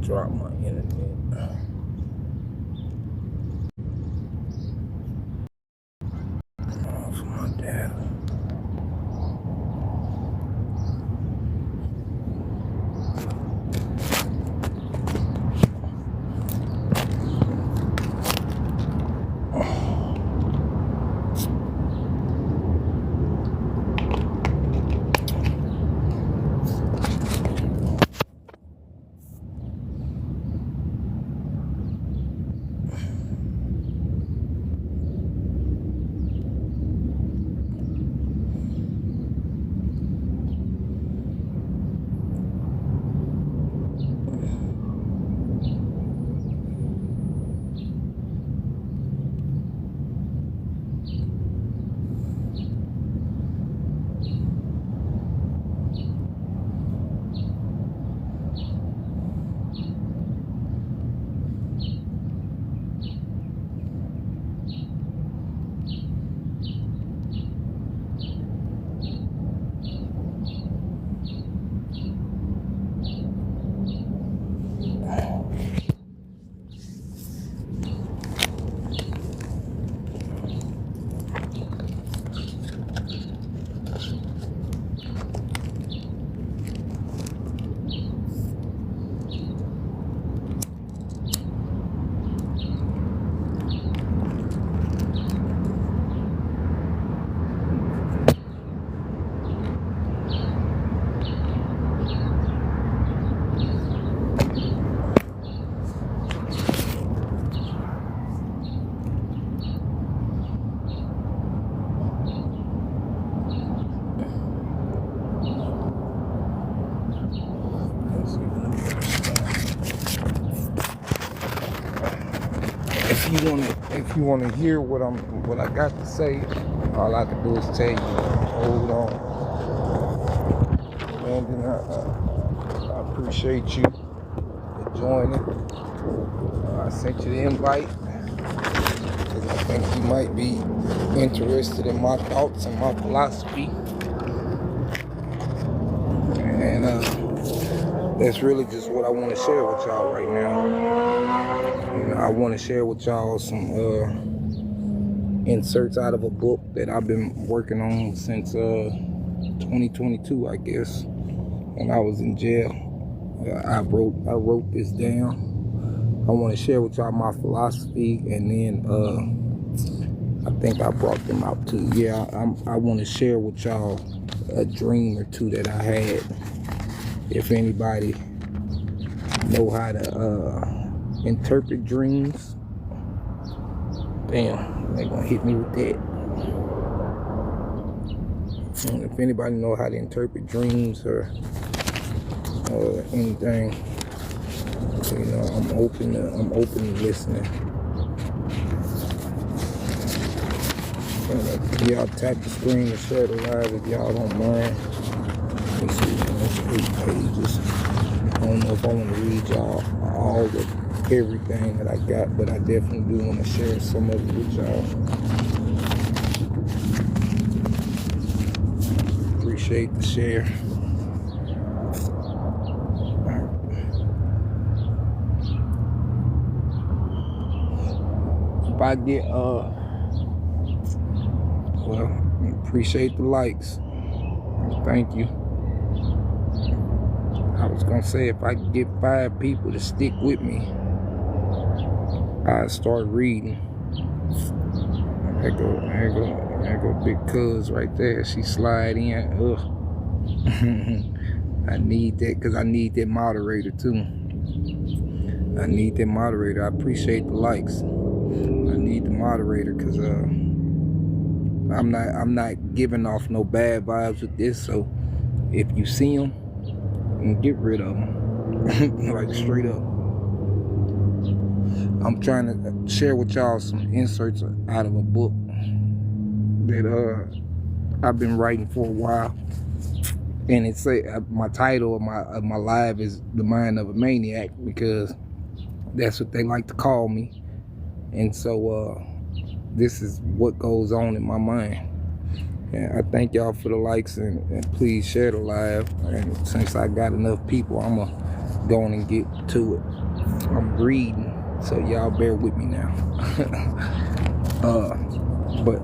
drop my internet. Off my data. If you wanna hear what I got to say, all I can do is tell you, hold on. Landon, I appreciate you for joining. I sent you the invite because I think you might be interested in my thoughts and my philosophy. And that's really just what I want to share with y'all right now. I want to share with y'all some inserts out of a book that I've been working on since 2022, I guess. When I was in jail, I wrote this down. I want to share with y'all my philosophy, and then I think I brought them out too. Yeah, I want to share with y'all a dream or two that I had. If anybody know how to interpret dreams, damn, they gonna hit me with that. If anybody know how to interpret dreams or anything, you know, I'm open to listening. Y'all tap the screen and share the live if y'all don't mind. Let's see, that's 8 pages. I don't know if I want to read y'all all the everything that I got, but I definitely do want to share some of it with y'all. Appreciate the share. If I get well, appreciate the likes. Thank you. I was gonna say if I could get 5 people to stick with me, I'd start reading. There go big cuz right there. She slide in. Ugh. I need that because I need that moderator too. I need that moderator. I appreciate the likes. I need the moderator because I'm not giving off no bad vibes with this. So if you see them, get rid of them. Like straight up. I'm trying to share with y'all some inserts out of a book that I've been writing for a while, and it's my title of my live is "The Mind of a Maniac" because that's what they like to call me. And so this is what goes on in my mind. And I thank y'all for the likes, and please share the live. And since I got enough people, I'm gonna going and get to it. I'm reading, so y'all bear with me now. But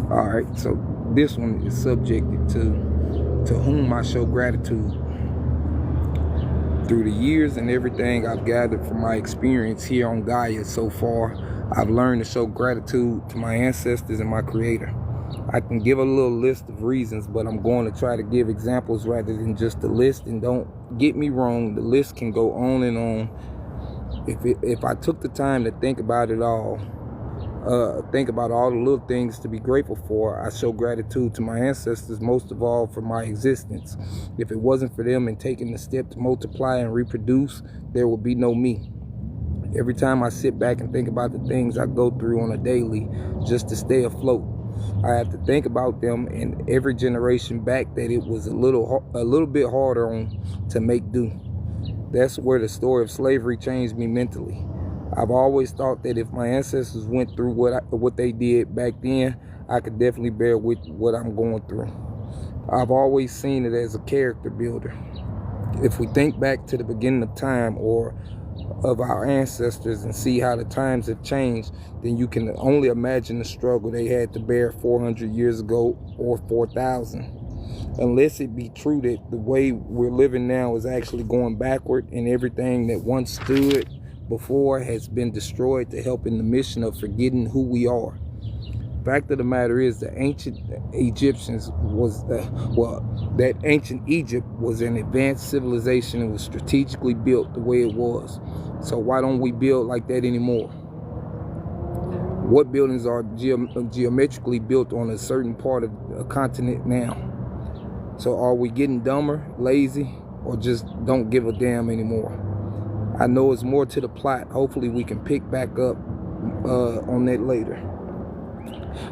all right, so this one is subjected to whom I show gratitude. Through the years and everything I've gathered from my experience here on Gaia so far, I've learned to show gratitude to my ancestors and my creator. I can give a little list of reasons, but I'm going to try to give examples rather than just a list. And don't get me wrong, the list can go on and on. If I took the time to think about it all, think about all the little things to be grateful for, I show gratitude to my ancestors, most of all for my existence. If it wasn't for them and taking the step to multiply and reproduce, there would be no me. Every time I sit back and think about the things I go through on a daily just to stay afloat, I have to think about them and every generation back that it was a little bit harder on to make do. That's where the story of slavery changed me mentally. I've always thought that if my ancestors went through what they did back then, I could definitely bear with what I'm going through. I've always seen it as a character builder. If we think back to the beginning of time or of our ancestors and see how the times have changed, then you can only imagine the struggle they had to bear 400 years ago or 4,000. Unless it be true that the way we're living now is actually going backward and everything that once stood before has been destroyed to help in the mission of forgetting who we are. Fact of the matter is, the ancient Egyptians that ancient Egypt was an advanced civilization and was strategically built the way it was. So why don't we build like that anymore? What buildings are geometrically built on a certain part of a continent now? So are we getting dumber, lazy, or just don't give a damn anymore? I know it's more to the plot. Hopefully we can pick back up on that later.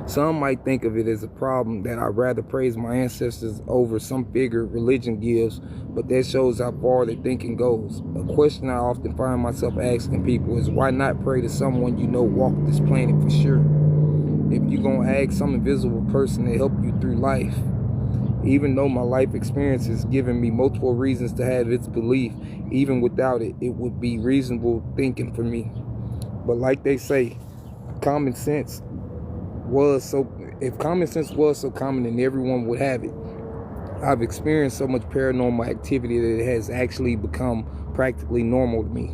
Some might think of it as a problem that I'd rather praise my ancestors over some figure religion gives, but that shows how far their thinking goes. A question I often find myself asking people is, why not pray to someone you know walked this planet for sure? If you're going to ask some invisible person to help you through life, even though my life experience has given me multiple reasons to have its belief, even without it, it would be reasonable thinking for me. But like they say, if common sense was so common, then everyone would have it. I've experienced so much paranormal activity that it has actually become practically normal to me.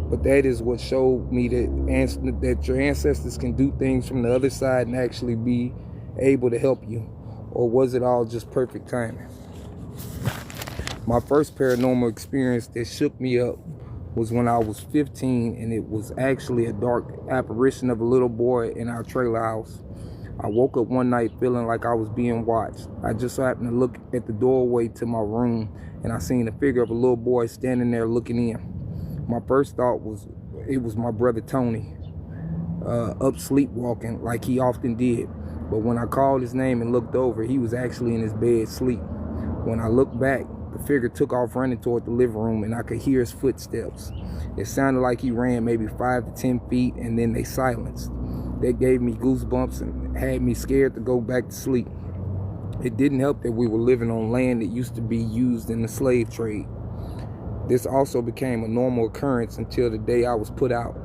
But that is what showed me that your ancestors can do things from the other side and actually be able to help you. Or was it all just perfect timing? My first paranormal experience that shook me up was when I was 15, and it was actually a dark apparition of a little boy in our trailer house. I woke up one night feeling like I was being watched. I just happened to look at the doorway to my room, and I seen the figure of a little boy standing there looking in. My first thought was it was my brother Tony, up sleepwalking like he often did. But when I called his name and looked over, he was actually in his bed asleep. When I looked back, the figure took off running toward the living room, and I could hear his footsteps. It sounded like he ran maybe 5 to 10 feet, and then they silenced. That gave me goosebumps and had me scared to go back to sleep. It didn't help that we were living on land that used to be used in the slave trade. This also became a normal occurrence until the day I was put out.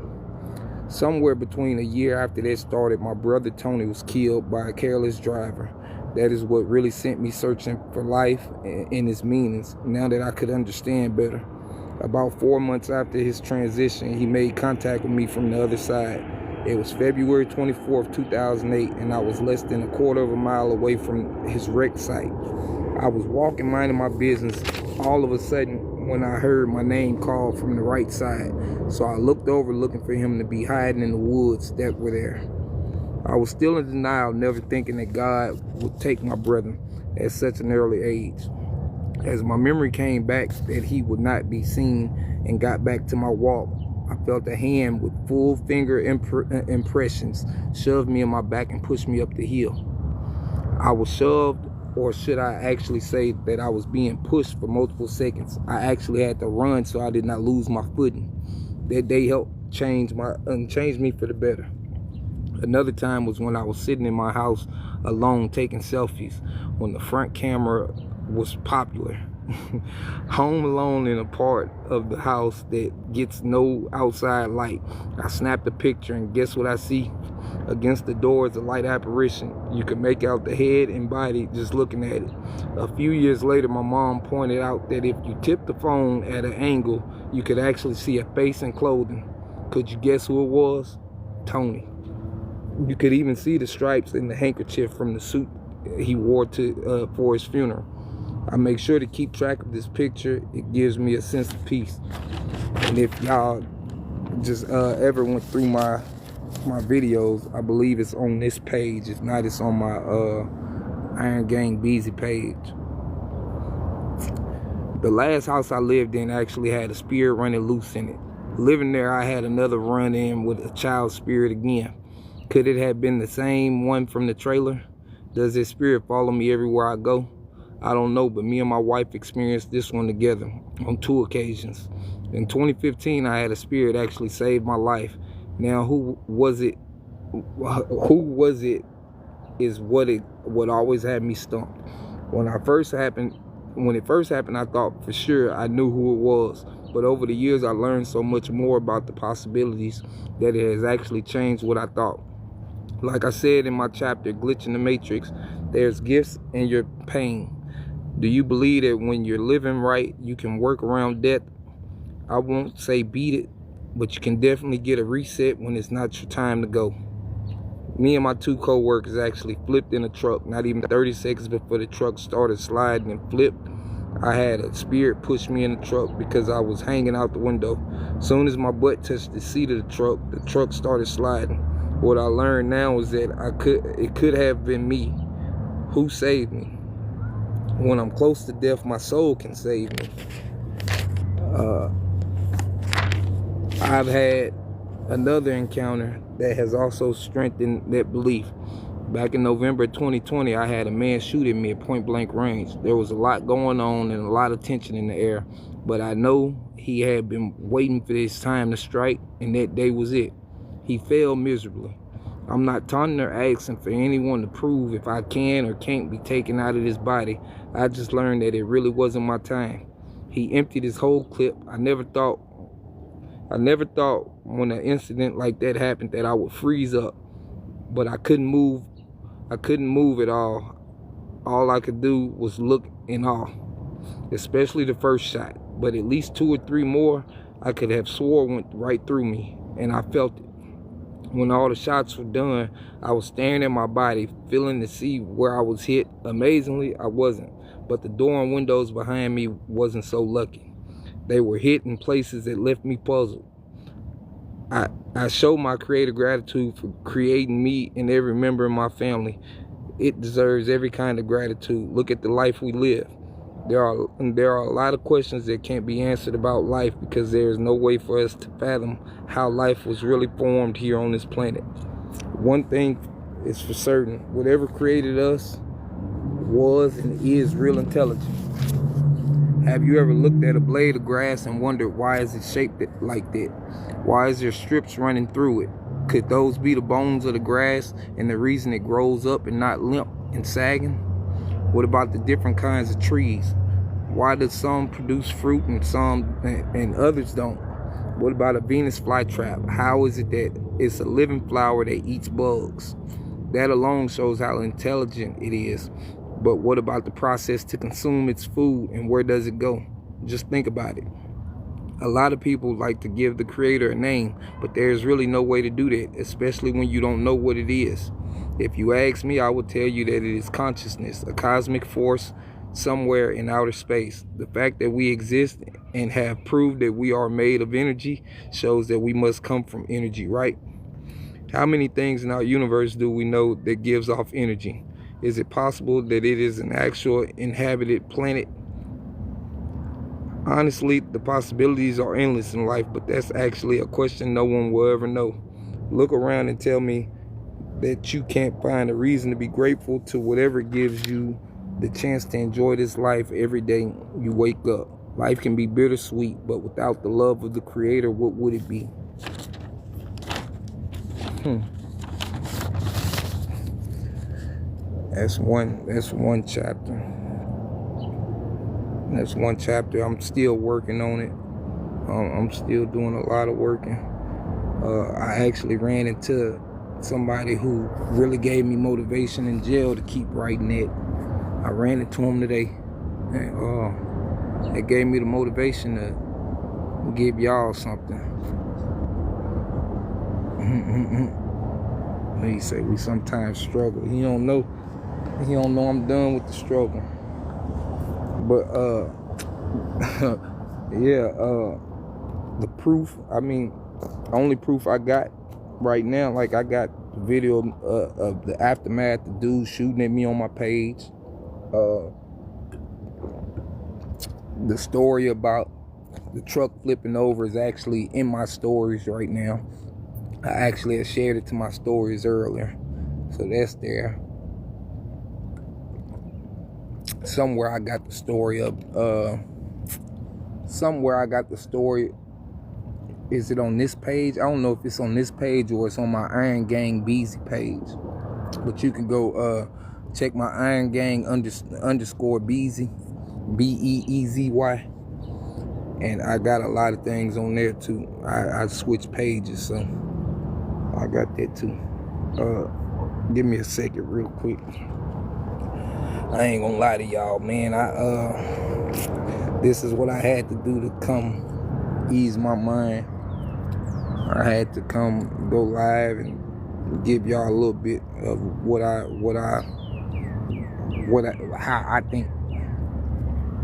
Somewhere between a year after that started, my brother Tony was killed by a careless driver. That is what really sent me searching for life and its meanings, now that I could understand better. About 4 months after his transition, he made contact with me from the other side. It was February 24th, 2008, and I was less than a quarter of a mile away from his wreck site. I was walking, minding my business, all of a sudden when I heard my name called from the right side. So I looked over looking for him to be hiding in the woods that were there. I was still in denial, never thinking that God would take my brother at such an early age. As my memory came back that he would not be seen and got back to my walk, I felt a hand with full finger impressions shove me in my back and push me up the hill. I was shoved, or should I actually say that I was being pushed for multiple seconds. I actually had to run so I did not lose my footing. That day helped change me for the better. Another time was when I was sitting in my house alone taking selfies when the front camera was popular. home alone in a part of the house that gets no outside light. I snapped a picture, and guess what I see? Against the door is a light apparition. You can make out the head and body just looking at it. A few years later, my mom pointed out that if you tip the phone at an angle, you could actually see a face and clothing. Could you guess who it was? Tony. You could even see the stripes in the handkerchief from the suit he wore for his funeral. I make sure to keep track of this picture. It gives me a sense of peace. And if y'all just ever went through my videos, I believe it's on this page. If not, it's on my Iron Gang Beezy page. The last house I lived in actually had a spirit running loose in it. Living there, I had another run-in with a child spirit again. Could it have been the same one from the trailer? Does this spirit follow me everywhere I go? I don't know, but me and my wife experienced this one together on 2 occasions. In 2015, I had a spirit actually save my life. Now, who was it is what always had me stumped. When it first happened, I thought for sure I knew who it was. But over the years, I learned so much more about the possibilities that it has actually changed what I thought. Like I said in my chapter, Glitch in the Matrix, there's gifts in your pain. Do you believe that when you're living right, you can work around death? I won't say beat it, but you can definitely get a reset when it's not your time to go. Me and my 2 co-workers actually flipped in a truck, not even 30 seconds before the truck started sliding and flipped. I had a spirit push me in the truck because I was hanging out the window. As soon as my butt touched the seat of the truck started sliding. What I learned now is that it could have been me. Who saved me? When I'm close to death, my soul can save me. I've had another encounter that has also strengthened that belief. Back in November 2020, I had a man shoot at me at point blank range. There was a lot going on and a lot of tension in the air, but I know he had been waiting for this time to strike, and that day was it. He failed miserably. I'm not taunting or asking for anyone to prove if I can or can't be taken out of this body. I just learned that it really wasn't my time. He emptied his whole clip. I never thought when an incident like that happened that I would freeze up, but I couldn't move. I couldn't move at all. All I could do was look in awe, especially the first shot. But at least 2 or 3 more, I could have swore went right through me, and I felt it. When all the shots were done, I was staring at my body, feeling to see where I was hit. Amazingly, I wasn't, but the door and windows behind me wasn't so lucky. They were hit in places that left me puzzled. I show my creator gratitude for creating me and every member of my family. It deserves every kind of gratitude. Look at the life we live. There are a lot of questions that can't be answered about life because there is no way for us to fathom how life was really formed here on this planet. One thing is for certain, whatever created us was and is real intelligent. Have you ever looked at a blade of grass and wondered why is it shaped like that? Why is there strips running through it? Could those be the bones of the grass and the reason it grows up and not limp and sagging? What about the different kinds of trees? Why do some produce fruit and others don't? What about a Venus flytrap? How is it that it's a living flower that eats bugs? That alone shows how intelligent it is. But what about the process to consume its food, and where does it go? Just think about it. A lot of people like to give the creator a name, but there's really no way to do that, especially when you don't know what it is. If you ask me, I would tell you that it is consciousness, a cosmic force somewhere in outer space. The fact that we exist and have proved that we are made of energy shows that we must come from energy, right? How many things in our universe do we know that gives off energy? Is it possible that it is an actual inhabited planet? Honestly, the possibilities are endless in life, but that's actually a question no one will ever know. Look around and tell me that you can't find a reason to be grateful to whatever gives you the chance to enjoy this life every day you wake up. Life can be bittersweet, but without the love of the Creator, what would it be? That's one chapter. That's one chapter. I'm still working on it. I'm still doing a lot of working. I actually ran into somebody who really gave me motivation in jail to keep writing it. I ran into him today, and it gave me the motivation to give y'all something. He say we sometimes struggle. He don't know I'm done with the struggle. But yeah, the proof, I mean, only proof I got right now, like I got video of the aftermath, the dude shooting at me on my page. The story about the truck flipping over is actually in my stories right now. I actually had shared it to my stories earlier, so that's there. Somewhere I got the story of, is it on this page? I don't know if it's on this page or it's on my Iron Gang Beezy page. But you can go check my Iron Gang underscore Beezy, Beezy. And I got a lot of things on there too. I switched pages, so I got that too. Give me a second real quick. I ain't gonna lie to y'all, man. This is what I had to do to come ease my mind. I had to come go live and give y'all a little bit of how I think,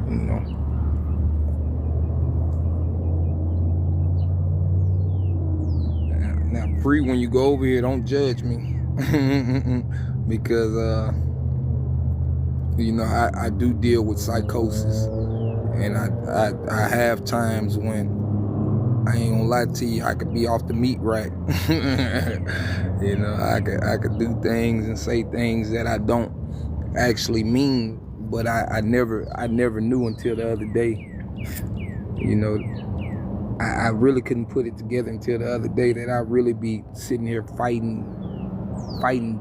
you know. Now, free, when you go over here, don't judge me, because you know, I do deal with psychosis, and I have times when, I ain't gonna lie to you, I could be off the meat rack. You know, I could do things and say things that I don't actually mean, but I never knew until the other day. You know, I really couldn't put it together until the other day that I really be sitting here fighting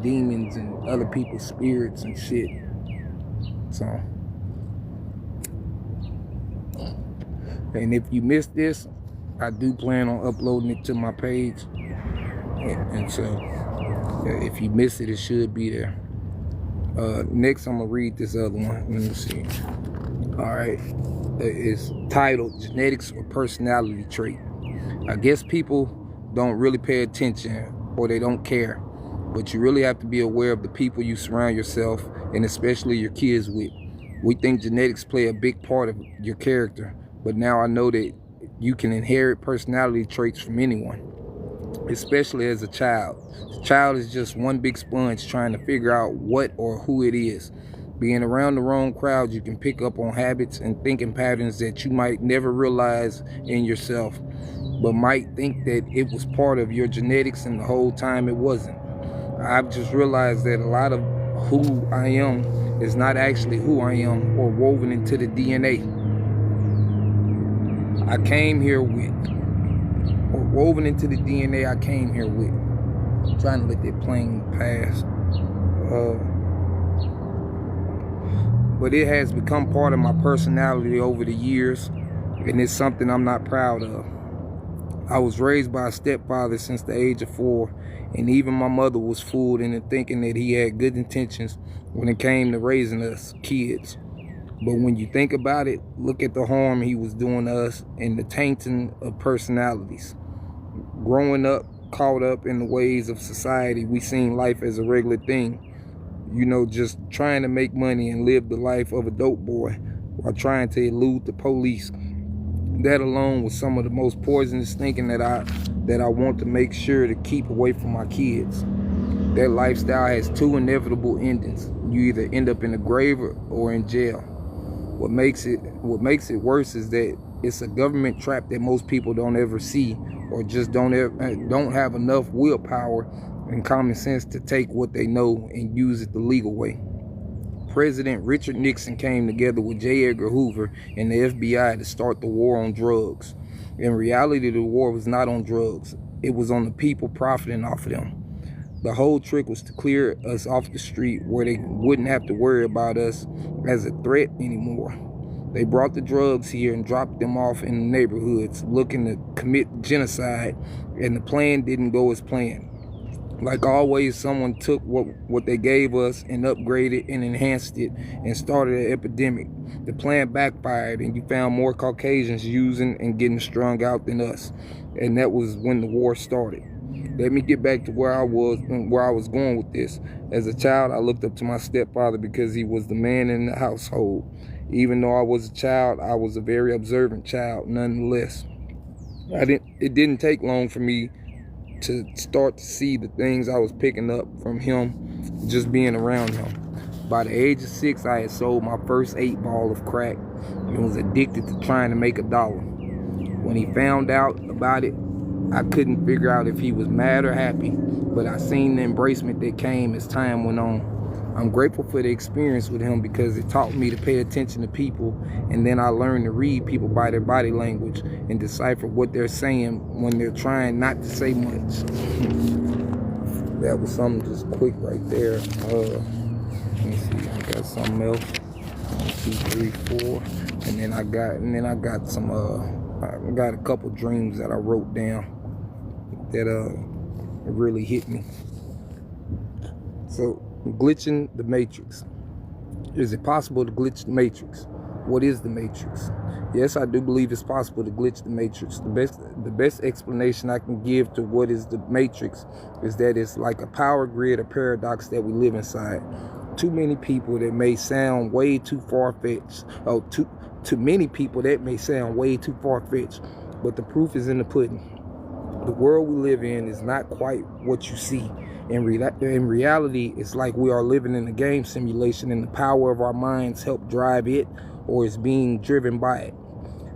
demons and other people's spirits and shit. So, and if you missed this, I do plan on uploading it to my page, and so if you miss it, it should be there. Next, I'm gonna read this other one. Let me see. All right, it's titled "Genetics or Personality Trait." I guess people don't really pay attention, or they don't care, but you really have to be aware of the people you surround yourself, and especially your kids, with. We think genetics play a big part of your character, but now I know that you can inherit personality traits from anyone, especially as a child. The child is just one big sponge trying to figure out what or who it is. Being around the wrong crowd, you can pick up on habits and thinking patterns that you might never realize in yourself, but might think that it was part of your genetics, and the whole time it wasn't. I've just realized that a lot of who I am is not actually who I am, or woven into the DNA I came here with, or woven into the DNA I came here with. I'm trying to let that plane pass. But it has become part of my personality over the years, and it's something I'm not proud of. I was raised by a stepfather since the age of 4, and even my mother was fooled into thinking that he had good intentions when it came to raising us kids. But when you think about it, look at the harm he was doing to us and the tainting of personalities. Growing up, caught up in the ways of society, we seen life as a regular thing. You know, just trying to make money and live the life of a dope boy while trying to elude the police. That alone was some of the most poisonous thinking that I want to make sure to keep away from my kids. That lifestyle has 2 inevitable endings. You either end up in the grave or in jail. What makes it worse is that it's a government trap that most people don't ever see, or just don't have enough willpower and common sense to take what they know and use it the legal way. President Richard Nixon came together with J. Edgar Hoover and the FBI to start the war on drugs. In reality, the war was not on drugs. It was on the people profiting off of them. The whole trick was to clear us off the street where they wouldn't have to worry about us as a threat anymore. They brought the drugs here and dropped them off in the neighborhoods looking to commit genocide, and the plan didn't go as planned. Like always, someone took what they gave us and upgraded and enhanced it and started an epidemic. The plan backfired, and you found more Caucasians using and getting strung out than us. And that was when the war started. Let me get back to where I was going with this. As a child, I looked up to my stepfather because he was the man in the household. Even though I was a child, I was a very observant child nonetheless. It didn't take long for me to start to see the things I was picking up from him just being around him. By the age of 6, I had sold my first 8-ball of crack and was addicted to trying to make $1. When he found out about it, I couldn't figure out if he was mad or happy, but I seen the embracement that came as time went on. I'm grateful for the experience with him because it taught me to pay attention to people, and then I learned to read people by their body language and decipher what they're saying when they're trying not to say much. That was something just quick right there. Let me see, I got something else. 1, 2, 3, 4, and then I got some I got a couple dreams that I wrote down that really hit me. So, glitching the matrix. Is it possible to glitch the matrix? What is the matrix? Yes, I do believe it's possible to glitch the matrix. The best explanation I can give to what is the matrix is that it's like a power grid or paradox that we live inside. Too many people that may sound way too far-fetched. To many people that may sound way too far-fetched, but the proof is in the pudding. The world we live in is not quite what you see. In reality, it's like we are living in a game simulation and the power of our minds help drive it or is being driven by it.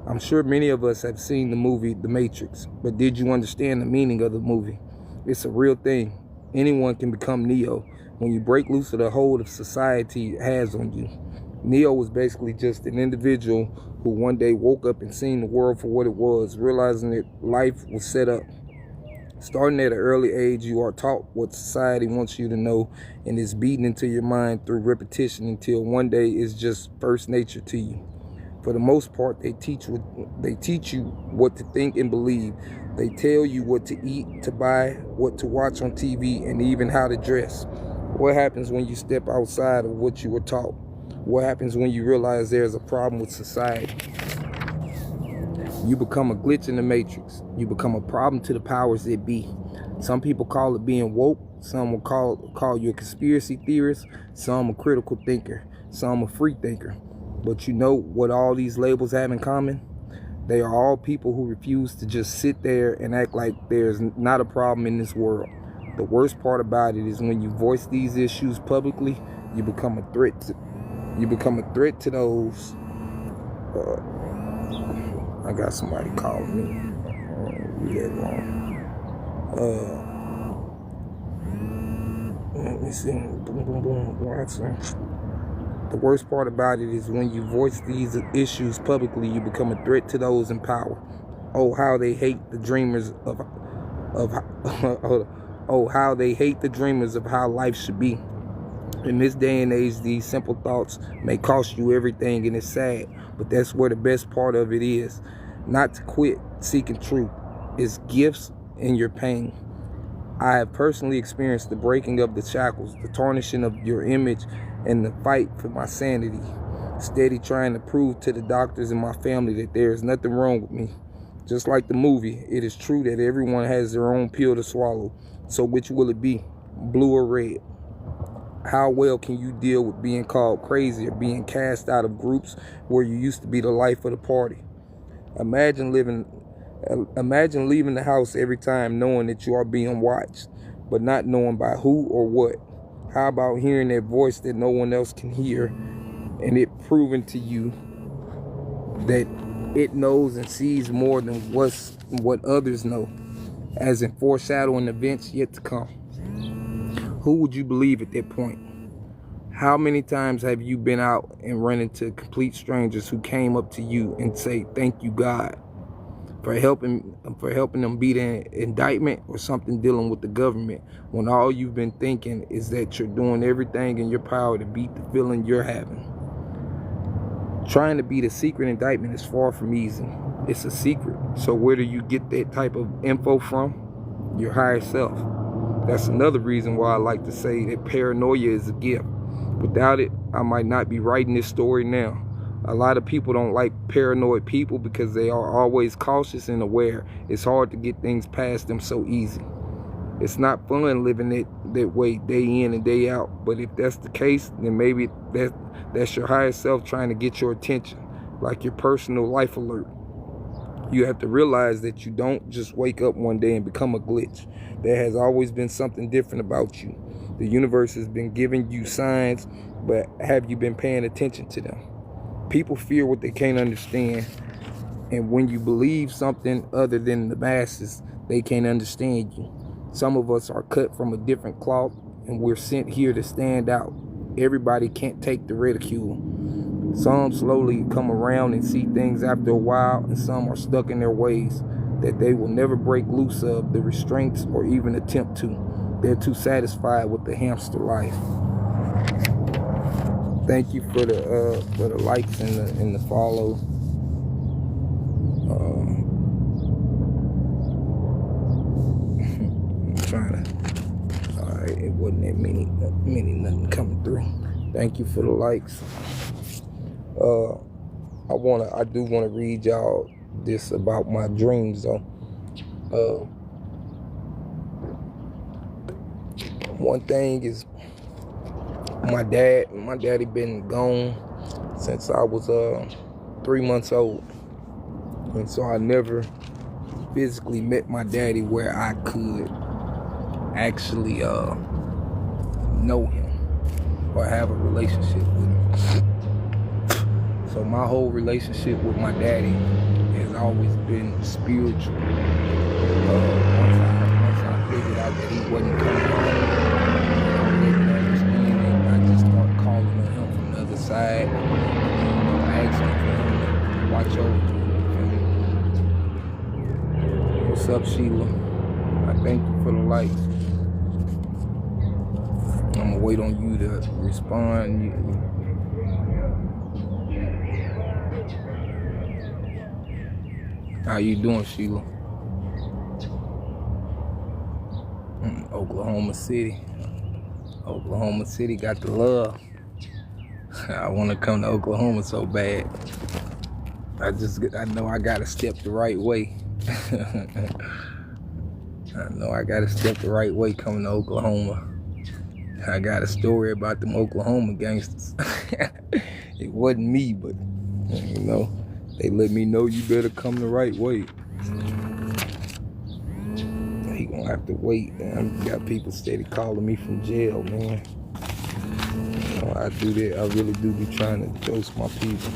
I'm sure many of us have seen the movie The Matrix, but did you understand the meaning of the movie? It's a real thing. Anyone can become Neo when you break loose of the hold of society has on you. Neo was basically just an individual who one day woke up and seen the world for what it was, realizing that life was set up. Starting at an early age, you are taught what society wants you to know, and it's beaten into your mind through repetition until one day it's just first nature to you. For the most part, they teach you what to think and believe. They tell you what to eat, to buy, what to watch on TV, and even how to dress. What happens when you step outside of what you were taught? What happens when you realize there's a problem with society? You become a glitch in the matrix. You become a problem to the powers that be. Some people call it being woke. Some will call you a conspiracy theorist. Some a critical thinker. Some a free thinker. But you know what all these labels have in common? They are all people who refuse to just sit there and act like there's not a problem in this world. The worst part about it is when you voice these issues publicly, you become a threat to those. I got somebody calling me. Read that wrong. Let me see. The worst part about it is when you voice these issues publicly, you become a threat to those in power. Oh, how they hate the dreamers of how they hate the dreamers of how life should be. In this day and age, these simple thoughts may cost you everything, and it's sad, but that's where the best part of it is. Not to quit seeking truth. It's gifts in your pain. I have personally experienced the breaking of the shackles, the tarnishing of your image, and the fight for my sanity. Steady trying to prove to the doctors and my family that there is nothing wrong with me. Just like the movie, it is true that everyone has their own pill to swallow. So which will it be, blue or red? How well can you deal with being called crazy or being cast out of groups where you used to be the life of the party? Imagine leaving the house every time knowing that you are being watched, but not knowing by who or what. How about hearing that voice that no one else can hear, and it proving to you that it knows and sees more than what others know, as in foreshadowing events yet to come? Who would you believe at that point? How many times have you been out and run into complete strangers who came up to you and say, "Thank you, God," for helping them beat an indictment or something dealing with the government, when all you've been thinking is that you're doing everything in your power to beat the feeling you're having? Trying to be the secret indictment is far from easy. It's a secret. So where do you get that type of info from? Your higher self. That's another reason why I like to say that paranoia is a gift. Without it, I might not be writing this story now. A lot of people don't like paranoid people because they are always cautious and aware. It's hard to get things past them so easy. It's not fun living it that way day in and day out. But if that's the case, then maybe that's your higher self trying to get your attention, like your personal life alert. You have to realize that you don't just wake up one day and become a glitch. There has always been something different about you. The universe has been giving you signs, but have you been paying attention to them? People fear what they can't understand. And when you believe something other than the masses, they can't understand you. Some of us are cut from a different cloth, and we're sent here to stand out. Everybody can't take the ridicule. Some slowly come around and see things after a while, and some are stuck in their ways that they will never break loose of the restraints or even attempt to. They're too satisfied with the hamster life. Thank you for the likes and the follow. I'm trying to. All right, it wasn't that many nothing coming through. Thank you for the likes. I do wanna read y'all this about my dreams though. One thing is my daddy been gone since I was 3 months old. And so I never physically met my daddy where I could actually know him or have a relationship with him. So my whole relationship with my daddy has always been spiritual. Once I figured out that he wasn't coming home, I just started calling on him from the other side, asking for him to watch over me. What's up, Sheila? I thank you for the likes. I'm gonna wait on you to respond. How you doing, Sheila? Oklahoma City. Oklahoma City got the love. I want to come to Oklahoma so bad. I know I gotta step the right way. I know I gotta step the right way coming to Oklahoma. I got a story about them Oklahoma gangsters. It wasn't me, but you know, they let me know you better come the right way. He gonna have to wait. I got people steady calling me from jail, man. You know, I do that. I really do be trying to dose my people.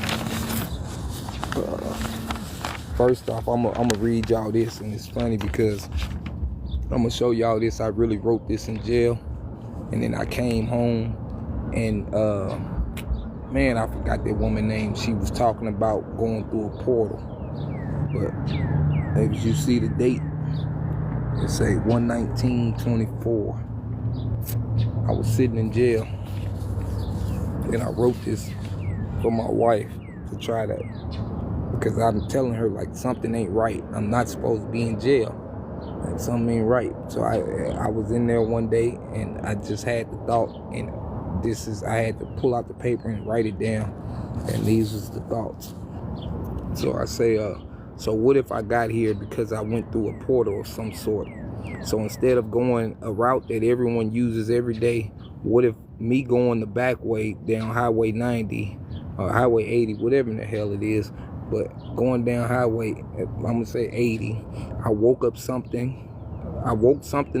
First off, I'm gonna read y'all this, and it's funny because I'm gonna show y'all this. I really wrote this in jail, and then I came home, and man, I forgot that woman's name. She was talking about going through a portal, but as you see the date, it say 1/19/24. I was sitting in jail, and I wrote this for my wife to try to, because I'm telling her like something ain't right. I'm not supposed to be in jail. Like something ain't right. So I was in there one day, and I just had the thought, and I had to pull out the paper and write it down, and these was the thoughts. So I say, so what if I got here because I went through a portal of some sort? So instead of going a route that everyone uses every day, what if me going the back way down Highway 90 or Highway 80, whatever in the hell it is, but going down Highway, I'm gonna say 80, I woke something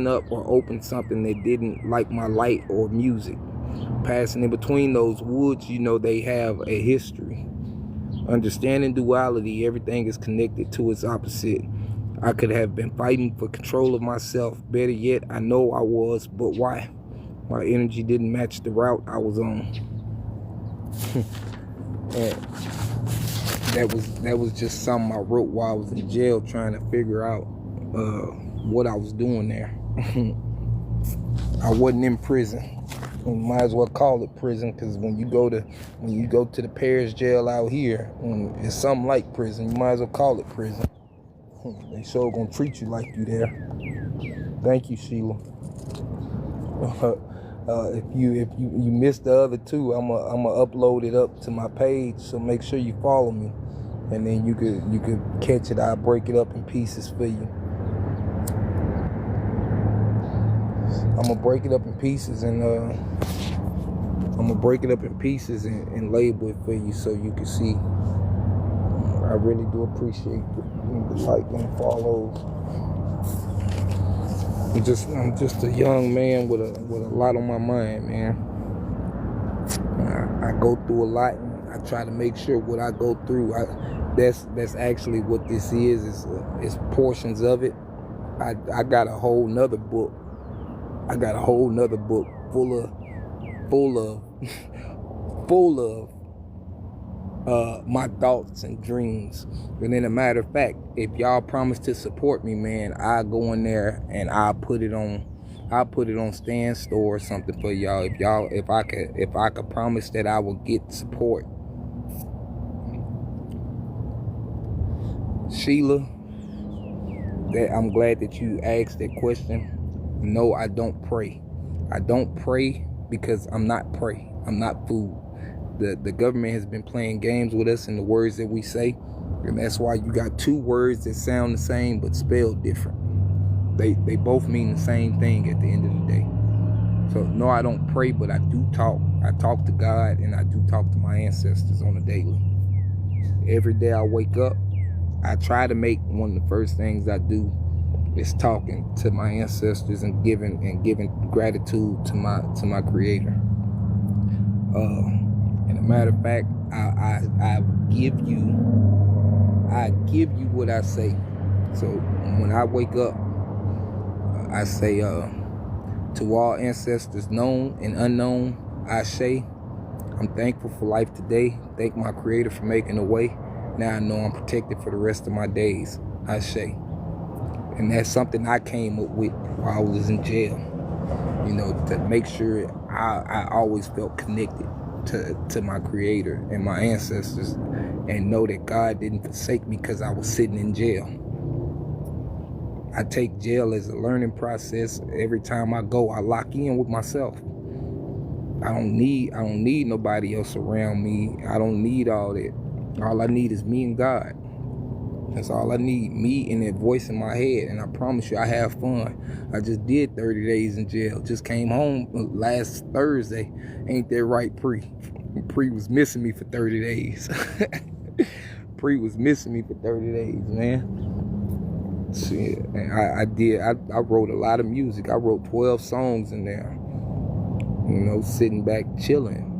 up or opened something that didn't like my light or music. Passing in between those woods, you know, they have a history. Understanding duality, everything is connected to its opposite. I could have been fighting for control of myself. Better yet, I know I was, but why? My energy didn't match the route I was on. And that was just something I wrote while I was in jail, trying to figure out what I was doing there. I wasn't in prison. You might as well call it prison, because when you go to the parish jail out here, it's something like prison. You might as well call it prison. They sure gonna treat you like you there. Thank you, Sheila. If you missed the other two, I'ma upload it up to my page. So make sure you follow me, and then you could catch it. I'll break it up in pieces for you. I'm gonna break it up in pieces and label it for you so you can see. I really do appreciate the like and the follows. I'm just a young man with a lot on my mind, man. I go through a lot, and I try to make sure what I go through. That's actually what this is portions of it. I got a whole nother book. I got a whole nother book full of my thoughts and dreams. And then, a matter of fact, if y'all promise to support me, man, I'll go in there and I'll put it on Stand Store or something for y'all. If I could promise that I will get support. Sheila, I'm glad that you asked that question. No, I don't pray. I don't pray because I'm not prey. I'm not food. The government has been playing games with us in the words that we say, and that's why you got two words that sound the same but spelled different. They both mean the same thing at the end of the day. So no, I don't pray, but I do talk. I talk to God, and I do talk to my ancestors on a daily. Every day I wake up, I try to make one of the first things I do is talking to my ancestors and giving gratitude to my Creator. And a matter of fact, I give you what I say. So when I wake up, I say to all ancestors known and unknown, I say, I'm thankful for life today. Thank my Creator for making a way. Now I know I'm protected for the rest of my days. I say. And that's something I came up with while I was in jail. You know, to make sure I always felt connected to my Creator and my ancestors, and know that God didn't forsake me because I was sitting in jail. I take jail as a learning process. Every time I go, I lock in with myself. I don't need nobody else around me. I don't need all that. All I need is me and God. That's all I need, me and that voice in my head. And I promise you, I have fun. I just did 30 days in jail. Just came home last Thursday. Ain't that right, Pre? Pre was missing me for 30 days. Pre was missing me for 30 days, man. Shit, I wrote a lot of music. I wrote 12 songs in there. You know, sitting back, chilling.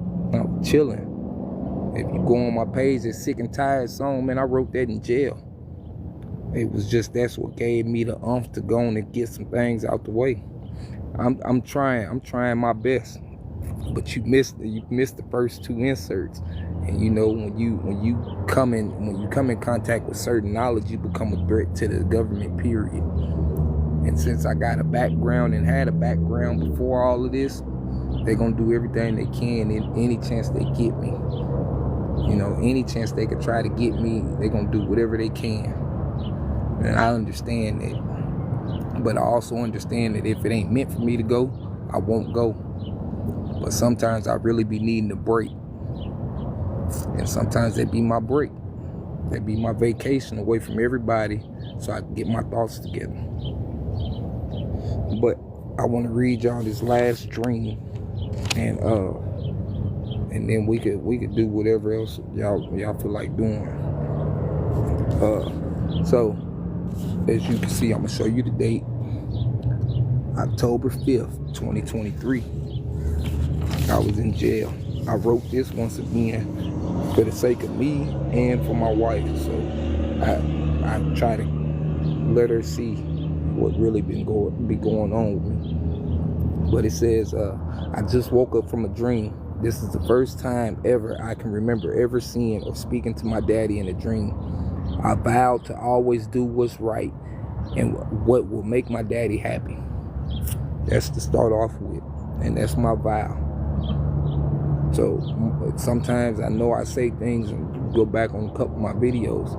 If you go on my page, that Sick and Tired song, man, I wrote that in jail. It was just, that's what gave me the oomph to go on and get some things out the way. I'm trying my best. But you missed the first two inserts. And you know, when you come in contact with certain knowledge, you become a threat to the government, period. And since I got a background and had a background before all of this, they're gonna do everything they can in any chance they get me. You know, any chance they could try to get me, they're gonna do whatever they can. And I understand that. But I also understand that if it ain't meant for me to go, I won't go. But sometimes I really be needing a break. And sometimes that be my break. That be my vacation away from everybody so I can get my thoughts together. But I want to read y'all this last dream. And then we could do whatever else y'all feel like doing. So as you can see, I'm gonna show you the date. October 5th, 2023. I was in jail. I wrote this once again for the sake of me and for my wife. So I try to let her see what really be going on with me. But it says, I just woke up from a dream. This is the first time ever I can remember ever seeing or speaking to my daddy in a dream. I vowed to always do what's right and what will make my daddy happy. That's to start off with. And that's my vow. So sometimes I know I say things and go back on a couple of my videos.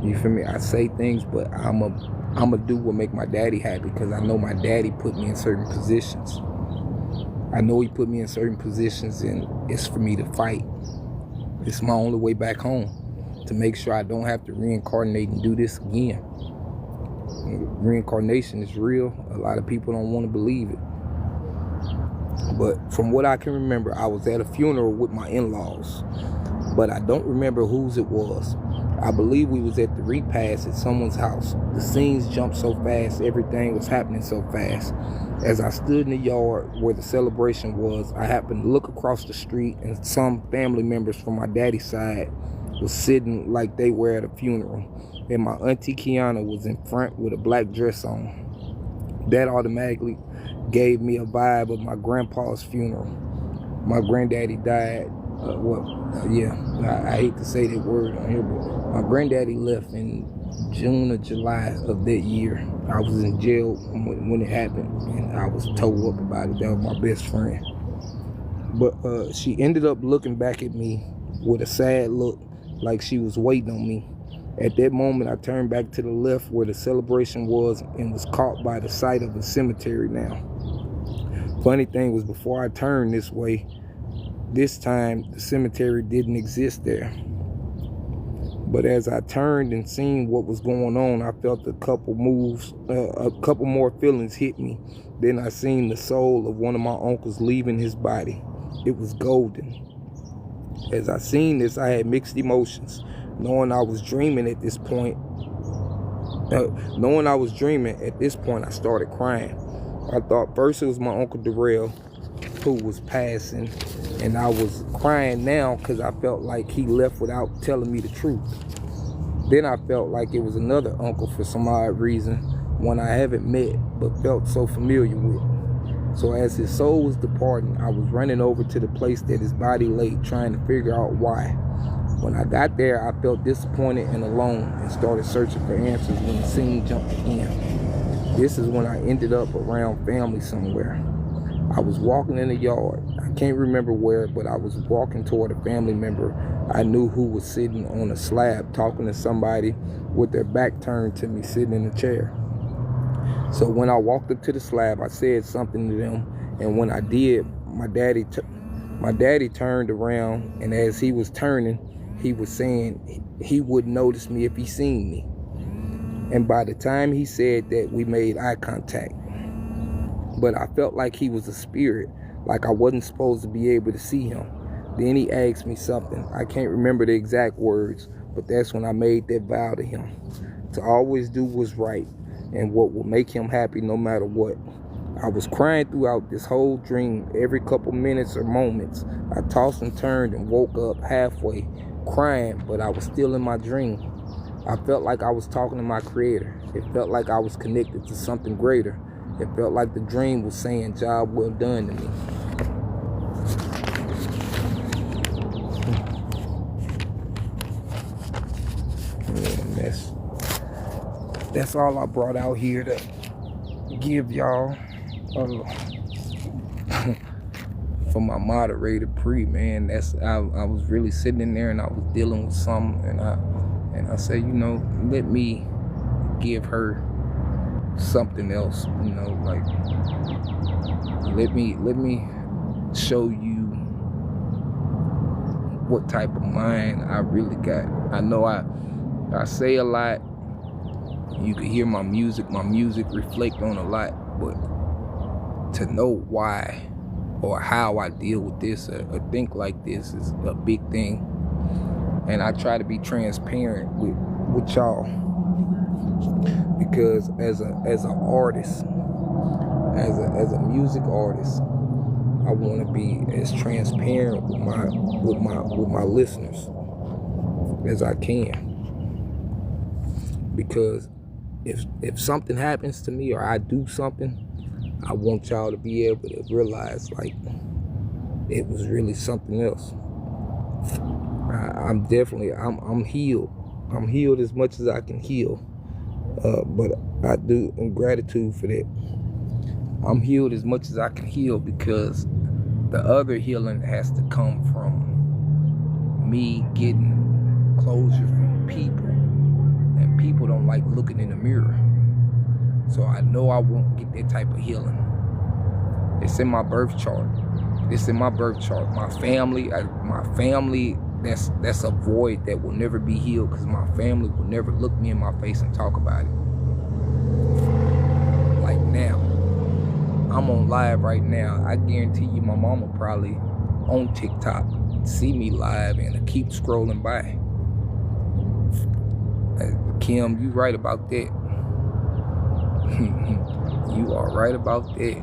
You feel me? I say things, but I'ma do what make my daddy happy, because I know my daddy put me in certain positions. I know he put me in certain positions, and it's for me to fight. It's my only way back home, to make sure I don't have to reincarnate and do this again. Reincarnation is real. A lot of people don't want to believe it. But from what I can remember, I was at a funeral with my in-laws, but I don't remember whose it was. I believe we was at the repast at someone's house. The scenes jumped so fast, everything was happening so fast. As I stood in the yard where the celebration was, I happened to look across the street, and some family members from my daddy's side was sitting like they were at a funeral. And my auntie Kiana was in front with a black dress on. That automatically gave me a vibe of my grandpa's funeral. My granddaddy died. I hate to say that word on here, but my granddaddy left in June or July of that year. I was in jail when it happened, and I was told up about it. That was my best friend. But she ended up looking back at me with a sad look, like she was waiting on me. At that moment, I turned back to the left where the celebration was, and was caught by the sight of a cemetery now. Funny thing was, before I turned this way, this time the cemetery didn't exist there. But as I turned and seen what was going on, I felt a couple more feelings hit me. Then I seen the soul of one of my uncles leaving his body. It was golden. As I seen this, I had mixed emotions, knowing I was dreaming at this point. I started crying. I thought first it was my Uncle Darrell who was passing, and I was crying now because I felt like he left without telling me the truth. Then I felt like it was another uncle for some odd reason, one I haven't met but felt so familiar with. So as his soul was departing, I was running over to the place that his body lay, trying to figure out why. When I got there, I felt disappointed and alone, and started searching for answers when the scene jumped again. This is when I ended up around family somewhere. I was walking in the yard. I can't remember where, but I was walking toward a family member I knew who was sitting on a slab talking to somebody with their back turned to me, sitting in a chair. So when I walked up to the slab, I said something to them, and when I did, my daddy turned around, and as he was turning, he was saying he wouldn't notice me if he seen me. And by the time he said that, we made eye contact. But I felt like he was a spirit, like I wasn't supposed to be able to see him. Then he asked me something. I can't remember the exact words, but that's when I made that vow to him, to always do what's right and what will make him happy no matter what. I was crying throughout this whole dream. Every couple minutes or moments, I tossed and turned and woke up halfway, crying, but I was still in my dream. I felt like I was talking to my creator. It felt like I was connected to something greater. It felt like the dream was saying, "Job well done" to me. And that's all I brought out here to give y'all. For my moderator Pre, man, I was really sitting in there and I was dealing with something, and I said, let me give her something else, like let me show you what type of mind I really got. I know I say a lot. You can hear my music reflect on a lot, but to know why or how I deal with this or think like this is a big thing. And I try to be transparent with y'all, because as an artist, as a music artist, I want to be as transparent with my listeners as I can. Because if something happens to me or I do something, I want y'all to be able to realize like it was really something else. I'm healed. I'm healed as much as I can heal. But I do, in gratitude for that, I'm healed as much as I can heal, because The other healing has to come from me getting closure from people. And people don't like looking in the mirror. So I know I won't get that type of healing. It's in my birth chart. It's in my birth chart. My family, that's a void that will never be healed, because my family will never look me in my face and talk about it. Like now, I'm on live right now. I guarantee you my mama probably on TikTok see me live and keep scrolling by. Kim, you right about that. You are right about that.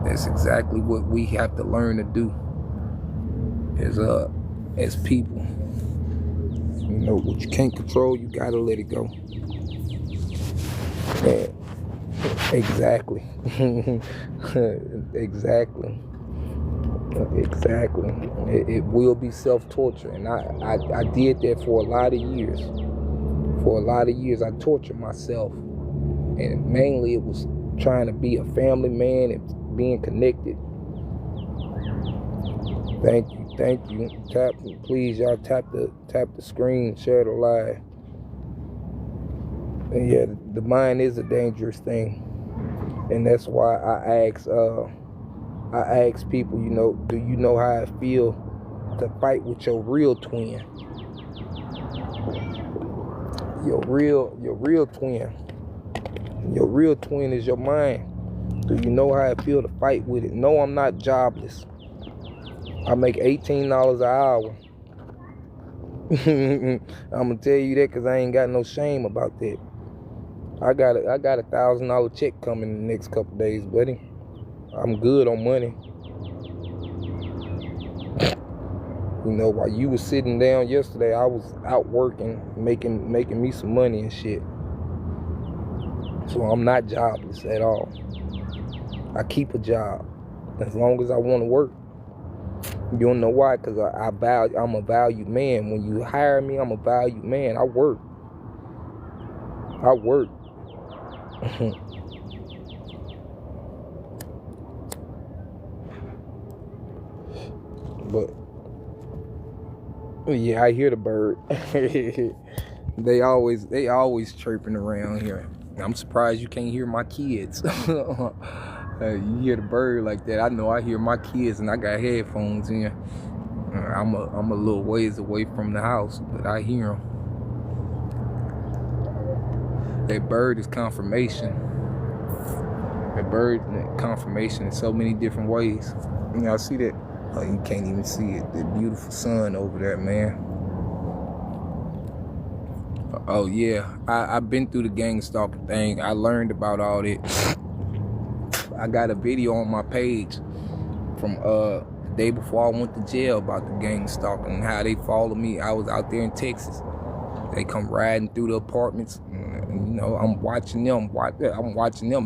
That's exactly what we have to learn to do as people. You know, what you can't control, you gotta let it go. Yeah, exactly. Exactly. It will be self-torture, and I did that for a lot of years. For a lot of years, I tortured myself, and mainly it was trying to be a family man and being connected. Thank you. Tap, please, y'all tap the screen, share the live. And yeah, the mind is a dangerous thing, and that's why I ask people, you know, do you know how it feel to fight with your real twin? Your real twin. Your real twin is your mind. Do you know how it feel to fight with it? No, I'm not jobless. I make $18 an hour. I'm gonna tell you that because I ain't got no shame about that. I got a $1,000 check coming in the next couple days, buddy. I'm good on money. You know, while you was sitting down yesterday, I was out working, making me some money and shit. So I'm not jobless at all. I keep a job as long as I want to work. You don't know why? Because I'm a valued man. When you hire me, I'm a valued man. I work. But yeah, I hear the bird. They always chirping around here. I'm surprised you can't hear my kids. You hear the bird like that. I know I hear my kids, and I got headphones in. I'm a little ways away from the house, but I hear them. That bird is confirmation. That bird confirmation in so many different ways. You know, I see that. Oh, you can't even see it. The beautiful sun over there, man. Oh yeah, I've been through the gang stalking thing. I learned about all that. I got a video on my page from the day before I went to jail about the gang stalking and how they followed me. I was out there in Texas. They come riding through the apartments. And, you know, I'm watching them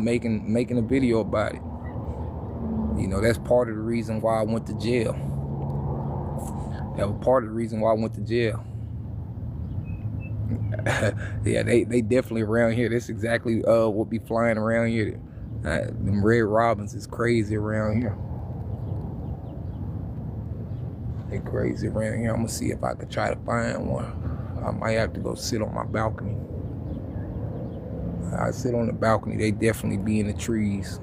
making a video about it. You know, that's part of the reason why I went to jail. That was part of the reason why I went to jail. Yeah, they definitely around here. That's exactly what be flying around here. Them Red Robins is crazy around here. They crazy around here. I'm gonna see if I could try to find one. I might have to go sit on my balcony. I sit on the balcony. They definitely be in the trees.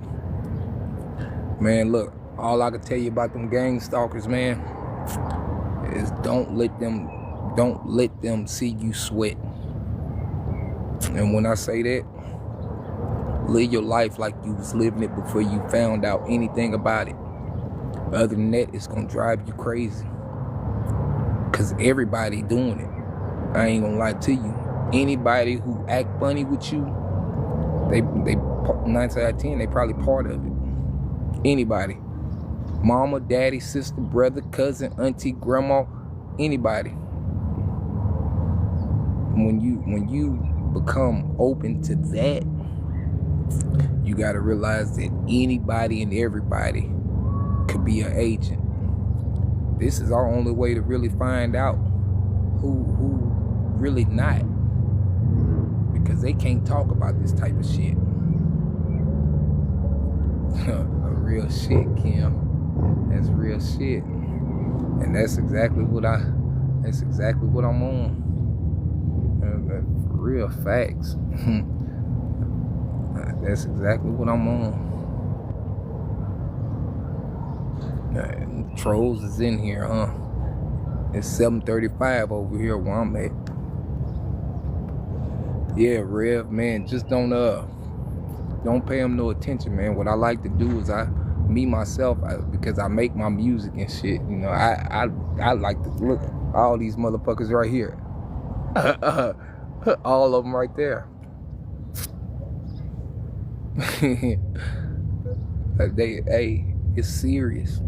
Man, look, all I can tell you about them gang stalkers, man, is don't let them see you sweat. And when I say that, live your life like you was living it before you found out anything about it. Other than that, it's gonna drive you crazy. Cause everybody doing it. I ain't gonna lie to you. Anybody who act funny with you, they 9 out of 10, they probably part of it. Anybody. Mama, daddy, sister, brother, cousin, auntie, grandma, anybody. When you become open to that, you gotta realize that anybody and everybody could be an agent. This is our only way to really find out who really not. Because they can't talk about this type of shit. Real shit, Kim. That's real shit. And that's exactly what I'm on. Real facts. That's exactly what I'm on. Trolls is in here, huh? It's 7:35 over here where I'm at. Yeah, Rev, man, just don't pay him no attention, man. What I like to do is because I make my music and shit. You know, I like to look all these motherfuckers right here. All of them right there. It's serious.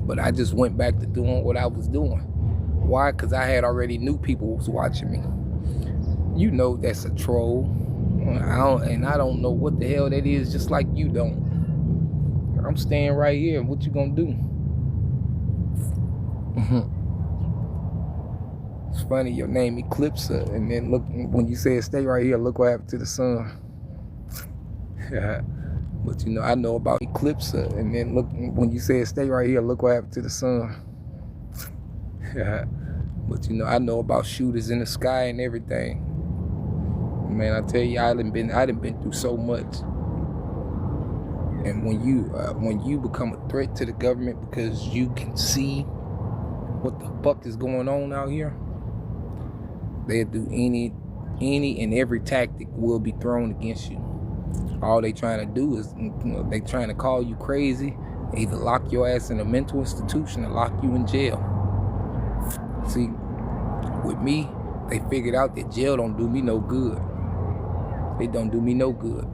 But I just went back to doing what I was doing. Why? Because I had already knew people was watching me. You know that's a troll. I don't know what the hell that is, just like you don't. I'm staying right here. What you gonna do? It's funny, your name Eclipsa, and then look, when you said stay right here, look what happened to the sun. But you know, I know about Eclipsa, and then look, when you said stay right here, look what happened to the sun. But you know, I know about shooters in the sky and everything. Man, I tell you, I done been through so much. And when you become a threat to the government because you can see what the fuck is going on out here, they'll do any and every tactic will be thrown against you. All they trying to do is, you know, they trying to call you crazy, either lock your ass in a mental institution or lock you in jail. See, with me, they figured out that jail don't do me no good. It don't do me no good.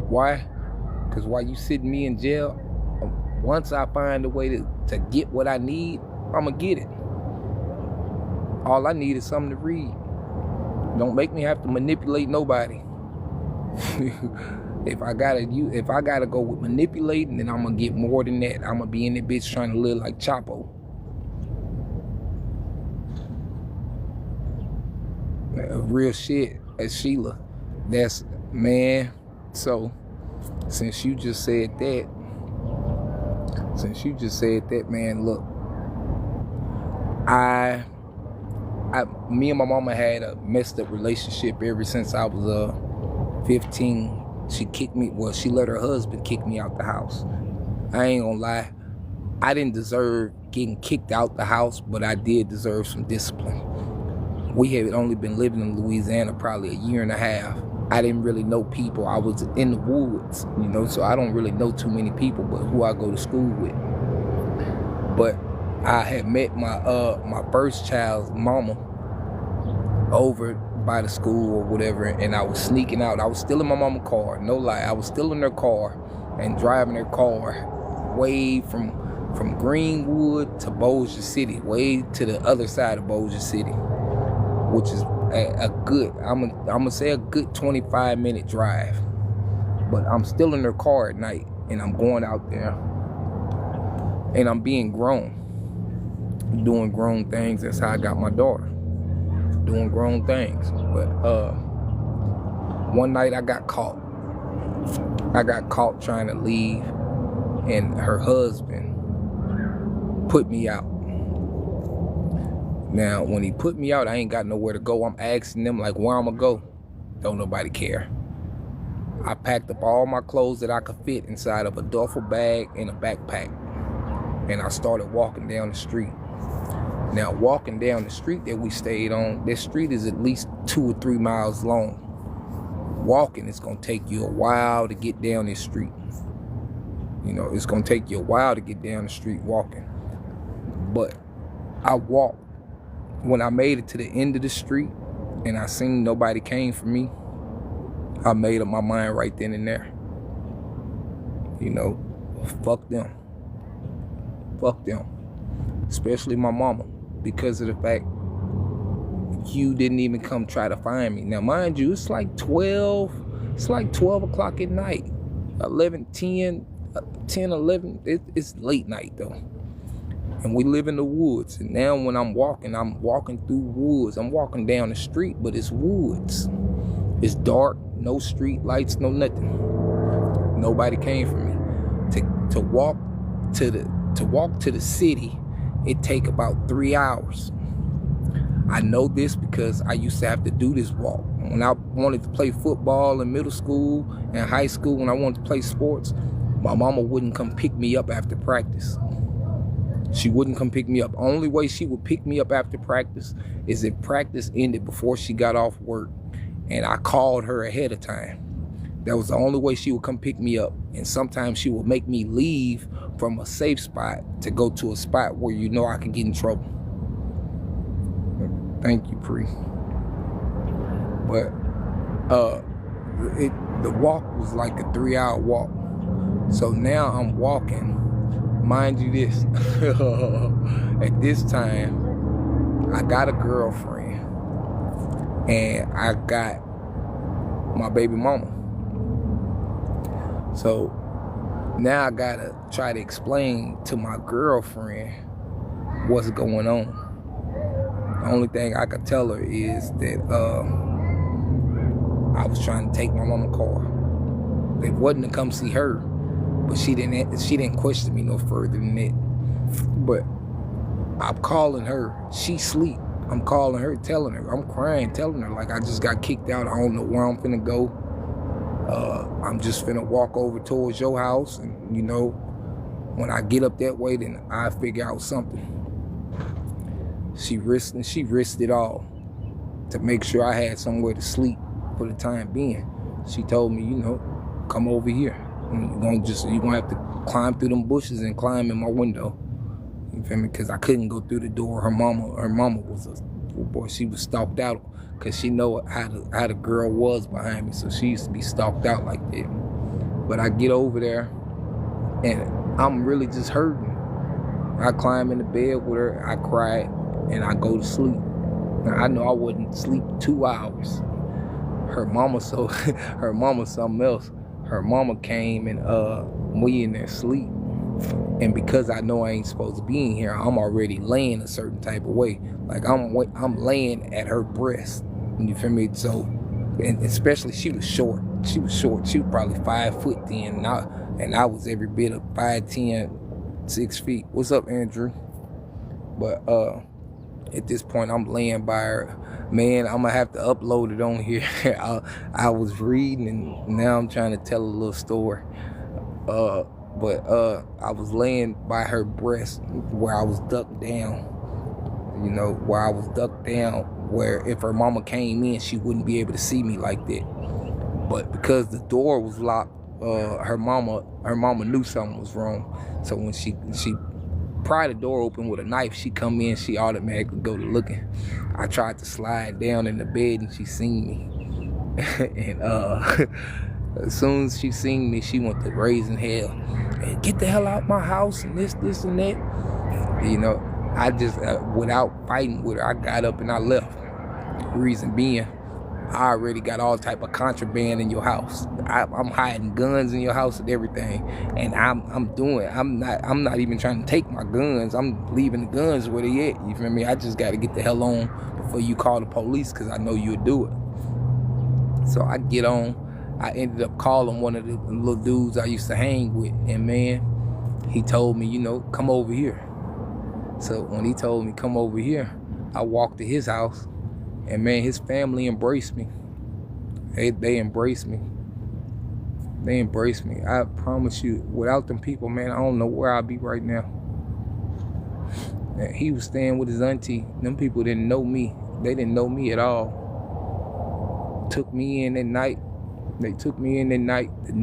Why? Because while you sitting me in jail, once I find a way to get what I need, I'ma get it. All I need is something to read. Don't make me have to manipulate nobody. If I gotta go with manipulating, then I'm gonna get more than that. I'm gonna be in that bitch trying to live like Chapo. Real shit, as Sheila. That's, man. So since you just said that, man, look, me and my mama had a messed up relationship ever since I was 15. She let her husband kick me out the house. I ain't gonna lie, I didn't deserve getting kicked out the house, but I did deserve some discipline. We had only been living in Louisiana probably a year and a half. I didn't really know people. I was in the woods, you know, so I don't really know too many people but who I go to school with. But I had met my first child's mama over by the school or whatever, and I was sneaking out. I was still in my mama's car, no lie. I was still in her car and driving her car way from Greenwood to Bossier City, way to the other side of Bossier City, which is a good, I'm gonna say a good 25-minute drive. But I'm still in her car at night, and I'm going out there, and I'm being grown, doing grown things. That's how I got my daughter, doing grown things. But one night I got caught trying to leave, and her husband put me out. Now, when he put me out, I ain't got nowhere to go. I'm asking them, like, where I'm gonna go? Don't nobody care. I packed up all my clothes that I could fit inside of a duffel bag and a backpack, and I started walking down the street. Now, walking down the street that we stayed on, this street is at least 2 or 3 miles long. Walking, it's gonna take you a while to get down this street. You know, it's gonna take you a while to get down the street walking. But I walked. When I made it to the end of the street and I seen nobody came for me, I made up my mind right then and there. You know, fuck them. Fuck them. Especially my mama, because of the fact you didn't even come try to find me. Now, mind you, it's like 12 o'clock at night. 11, 10, 11, it's late night though. And we live in the woods. And now when I'm walking through woods. I'm walking down the street, but it's woods. It's dark, no street lights, no nothing. Nobody came for me. To walk to walk to the city, it take about 3 hours. I know this because I used to have to do this walk. When I wanted to play football in middle school and high school, when I wanted to play sports, my mama wouldn't come pick me up after practice. She wouldn't come pick me up. Only way she would pick me up after practice is if practice ended before she got off work and I called her ahead of time. That was the only way she would come pick me up. And sometimes she would make me leave from a safe spot to go to a spot where you know I could get in trouble. Thank you, Pre. But the walk was like a 3-hour walk. So now I'm walking. Mind you this, at this time, I got a girlfriend and I got my baby mama. So now I gotta try to explain to my girlfriend what's going on. The only thing I could tell her is that I was trying to take my mama's car. It wasn't to come see her, but she didn't question me no further than that. But I'm calling her. She sleep. I'm calling her, telling her. I'm crying, telling her like I just got kicked out. I don't know where I'm finna go. I'm just finna walk over towards your house, and you know, when I get up that way, then I figure out something. She risked it all to make sure I had somewhere to sleep for the time being. She told me, you know, come over here. You're gonna have to climb through them bushes and climb in my window. You feel me? Because I couldn't go through the door. Her mama was she was stalked out because she know how the girl was behind me. So she used to be stalked out like that. But I get over there and I'm really just hurting. I climb in the bed with her, I cry, and I go to sleep. Now, I know I wouldn't sleep 2 hours. Her mama something else. Her mama came and we in there sleep. And because I know I ain't supposed to be in here, I'm already laying a certain type of way. Like I'm laying at her breast. You feel me? So, and especially she was short. She was probably 5 foot then, and I was every bit of 5'10", 6 feet. What's up, Andrew? But at this point, I'm laying by her. Man, I'm gonna have to upload it on here. I was reading, and now I'm trying to tell a little story. But I was laying by her breast where I was ducked down. You know, where I was ducked down, where if her mama came in, she wouldn't be able to see me like that. But because the door was locked, her mama knew something was wrong. So when she pried the door open with a knife, she come in, she automatically go to looking. I tried to slide down in the bed and she seen me. And as soon as she seen me, she went to raising hell. And get the hell out my house and this and that. You know, I just, without fighting with her, I got up and I left. Reason being, I already got all type of contraband in your house. I'm hiding guns in your house and everything, and I'm not even trying to take my guns. I'm leaving the guns where they at. You feel me? I just got to get the hell on before you call the police, because I know you'll do it. So I get on. I ended up calling one of the little dudes I used to hang with, and man, he told me, you know, come over here. So when he told me come over here, I walked to his house. And man, his family embraced me. They embraced me. They embraced me. I promise you, without them people, man, I don't know where I'd be right now. And he was staying with his auntie. Them people didn't know me. They didn't know me at all. Took me in at night. They took me in at night. The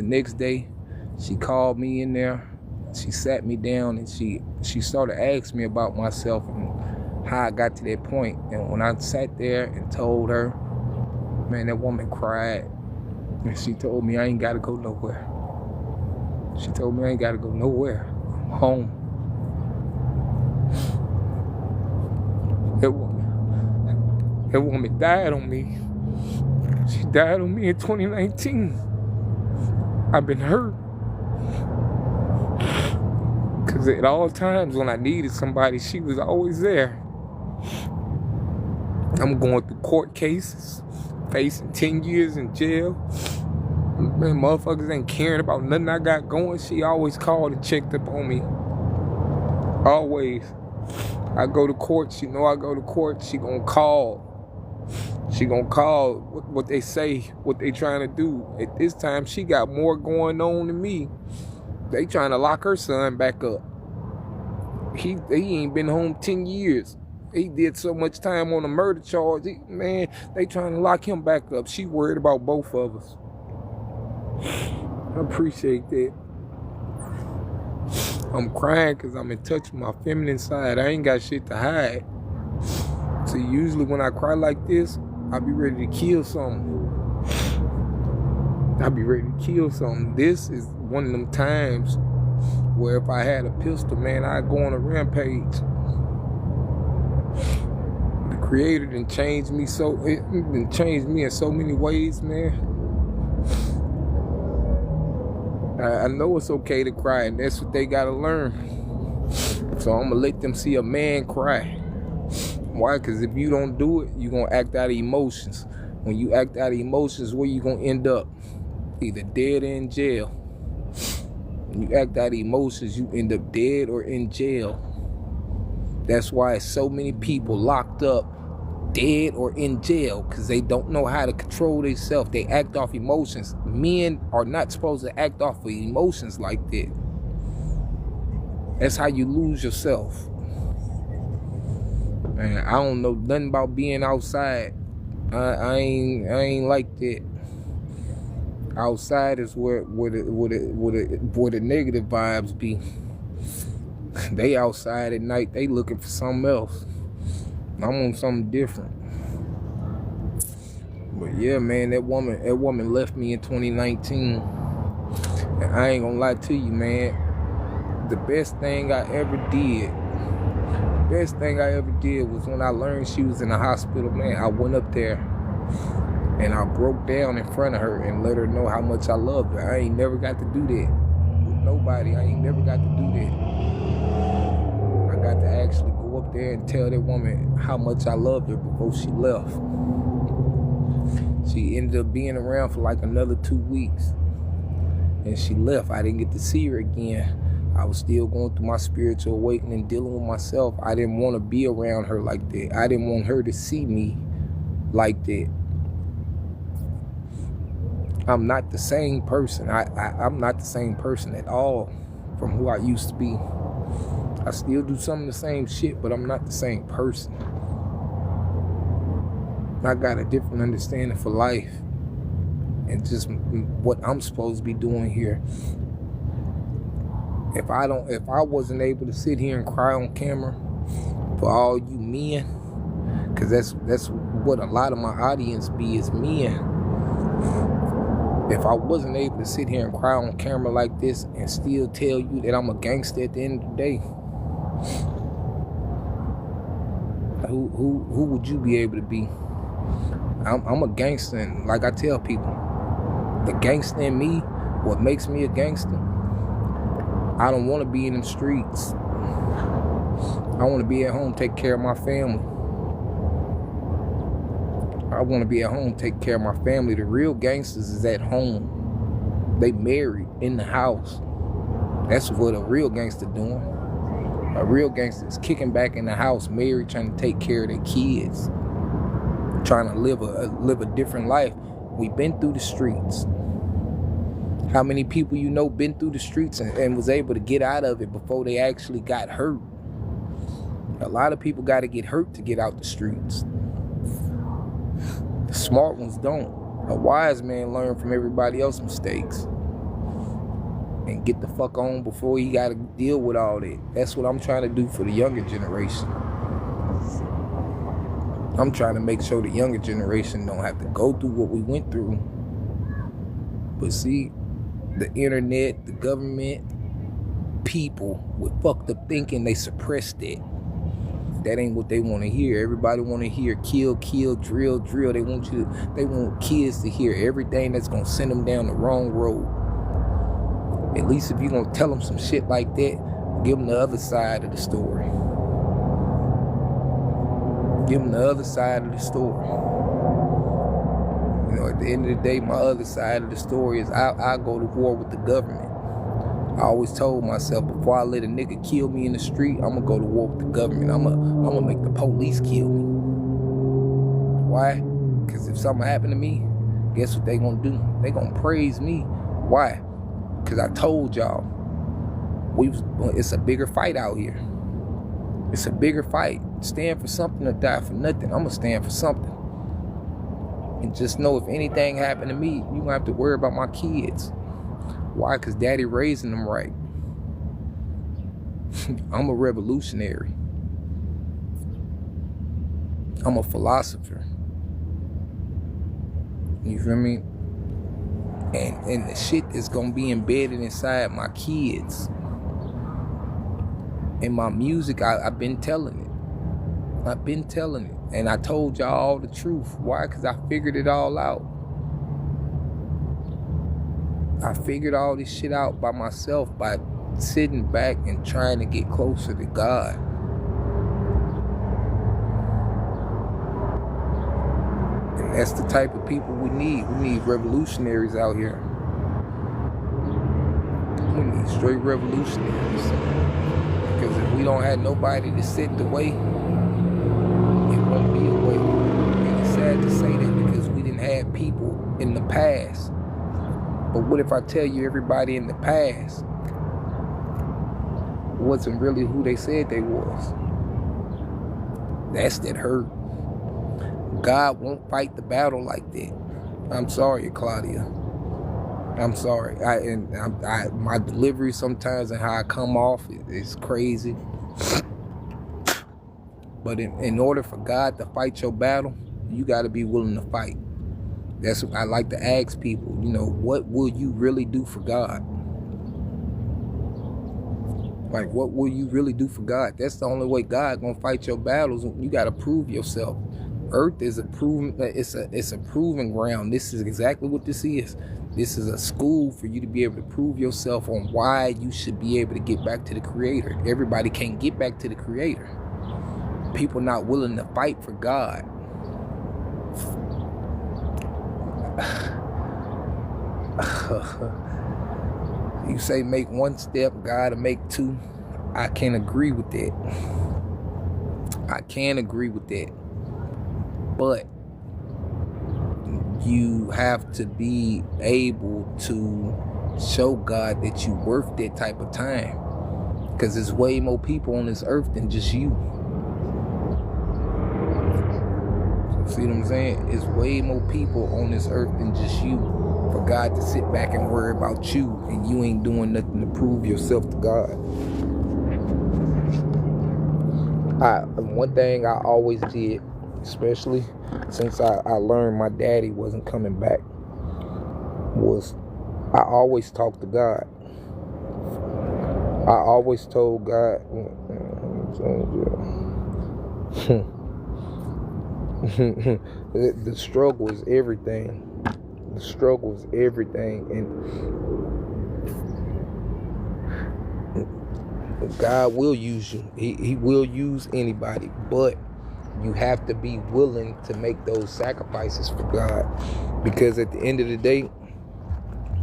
next day, she called me in there. She sat me down and she started asking me about myself and how I got to that point. And when I sat there and told her, man, that woman cried. And she told me I ain't gotta go nowhere. She told me I ain't gotta go nowhere. I'm home. That woman died on me. She died on me in 2019. I've been hurt. Because at all times when I needed somebody, she was always there. I'm going through court cases, facing 10 years in jail. Man, motherfuckers ain't caring about nothing I got going. She always called and checked up on me. Always. I go to court. She know I go to court. She gonna call. She gonna call what they say, what they trying to do. At this time, she got more going on than me. They trying to lock her son back up. He ain't been home 10 years. He did so much time on a murder charge. Man, they trying to lock him back up. She worried about both of us. I appreciate that. I'm crying because I'm in touch with my feminine side. I ain't got shit to hide. So usually when I cry like this, I be ready to kill something. I be ready to kill something. This is one of them times where if I had a pistol, man, I'd go on a rampage. The Creator done changed me in so many ways, man. I know it's okay to cry, and that's what they gotta learn. So I'm gonna let them see a man cry. Why? Because if you don't do it, you're gonna act out of emotions. When you act out of emotions, where you gonna end up? Either dead or in jail. When you act out of emotions, you end up dead or in jail. That's why so many people locked up, dead or in jail, because they don't know how to control themselves. They act off emotions. Men are not supposed to act off of emotions like that. That's how you lose yourself. Man, I don't know nothing about being outside. I ain't like that. Outside is where the negative vibes be. They outside at night, they looking for something else. I'm on something different. But yeah, man, that woman left me in 2019. And I ain't gonna lie to you, man. The best thing I ever did was when I learned she was in the hospital, man. I went up there and I broke down in front of her and let her know how much I loved her. I ain't never got to do that with nobody. I ain't never got to do that. I got to actually go up there and tell that woman how much I loved her before she left. She ended up being around for like another 2 weeks. And she left. I didn't get to see her again. I was still going through my spiritual awakening, dealing with myself. I didn't want to be around her like that. I didn't want her to see me like that. I'm not the same person. I'm not the same person at all from who I used to be. I still do some of the same shit, but I'm not the same person. I got a different understanding for life and just what I'm supposed to be doing here. If I wasn't able to sit here and cry on camera for all you men, because that's what a lot of my audience be, is men. If I wasn't able to sit here and cry on camera like this and still tell you that I'm a gangster at the end of the day, who would you be able to be? I'm a gangster, and like I tell people, the gangster in me, what makes me a gangster, I don't want to be in them streets. I want to be at home, take care of my family. I want to be at home, take care of my family. The real gangsters is at home. They married in the house. That's what a real gangster doing. A real gangster is kicking back in the house, married, trying to take care of their kids, trying to live a different life. We've been through the streets. How many people you know been through the streets and was able to get out of it before they actually got hurt? A lot of people got to get hurt to get out the streets. The smart ones don't. A wise man learn from everybody else's mistakes and get the fuck on before he got to deal with all that. That's what I'm trying to do for the younger generation. I'm trying to make sure the younger generation don't have to go through what we went through. But see, the internet, the government, people with fucked up thinking, they suppressed it. That ain't what they want to hear. Everybody want to hear kill, kill, drill, drill. They want kids to hear everything that's gonna send them down the wrong road. At least if you're gonna tell them some shit like that, give them the other side of the story. Give them the other side of the story. You know, at the end of the day, my other side of the story is I go to war with the government. I always told myself, before I let a nigga kill me in the street, I'm gonna go to war with the government. I'm gonna make the police kill me. Why? Because if something happened to me, guess what they gonna do? They gonna praise me. Why? Because I told y'all, it's a bigger fight out here. It's a bigger fight. Stand for something or die for nothing. I'm gonna stand for something. And just know, if anything happened to me, you gonna have to worry about my kids. Why? Because daddy raising them right. I'm a revolutionary. I'm a philosopher. You feel me? And the shit is gonna be embedded inside my kids. And my music, I've been telling it. I've been telling it. And I told y'all all the truth. Why? Because I figured it all out. I figured all this shit out by myself, by sitting back and trying to get closer to God. And that's the type of people we need. We need revolutionaries out here. We need straight revolutionaries. Because if we don't have nobody to sit the way, it won't be a way. And it's sad to say that, because we didn't have people in the past. But what if I tell you everybody in the past wasn't really who they said they was? That's that hurt. God won't fight the battle like that. I'm sorry, Claudia. I'm sorry. My delivery sometimes and how I come off is crazy. But in order for God to fight your battle, you got to be willing to fight. That's what I like to ask people. You know, what will you really do for God? Like, what will you really do for God? That's the only way God gonna fight your battles. You got to prove yourself. Earth is a proven. It's a proving ground. This is exactly what this is. This is a school for you to be able to prove yourself on why you should be able to get back to the Creator. Everybody can't get back to the Creator. People not willing to fight for God. You say make one step, God to make two. I can't agree with that. I can't agree with that. But you have to be able to show God that you worth that type of time. Because there's way more people on this earth than just you. See what I'm saying? It's way more people on this earth than just you. For God to sit back and worry about you, and you ain't doing nothing to prove yourself to God. One thing I always did, especially since I learned my daddy wasn't coming back, was I always talked to God. I always told God, the struggle is everything. The struggle is everything. And God will use you. He will use anybody. But you have to be willing to make those sacrifices for God. Because at the end of the day,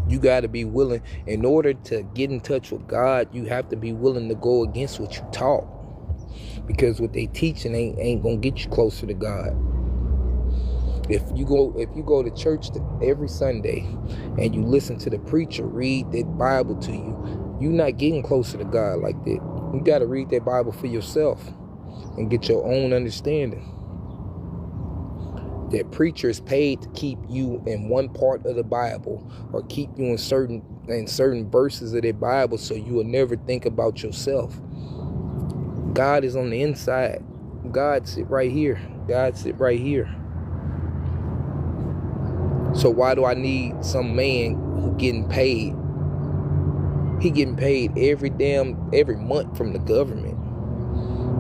you got to be willing. In order to get in touch with God, you have to be willing to go against what you taught. Because what they teaching ain't going to get you closer to God. If you go to church every Sunday and you listen to the preacher read that Bible to you, you're not getting closer to God like that. You got to read that Bible for yourself and get your own understanding. That preacher is paid to keep you in one part of the Bible, or keep you in certain verses of that Bible, so you will never think about yourself. God is on the inside. God sit right here. God sit right here. So why do I need some man who getting paid? He getting paid every month from the government.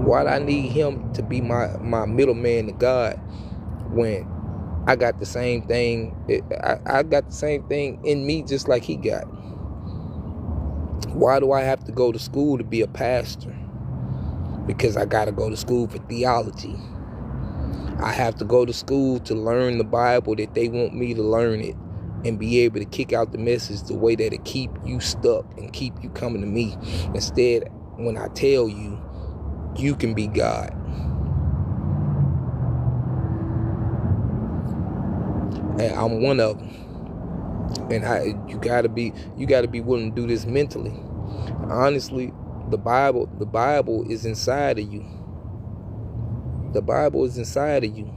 Why do I need him to be my middleman to God when I got the same thing? I got the same thing in me just like he got. Why do I have to go to school to be a pastor? Because I got to go to school for theology. I have to go to school to learn the Bible that they want me to learn it, and be able to kick out the message the way that it keep you stuck and keep you coming to me. Instead, when I tell you, you can be God. And I'm one of them. And you gotta be willing to do this mentally. Honestly, the Bible is inside of you. The Bible is inside of you.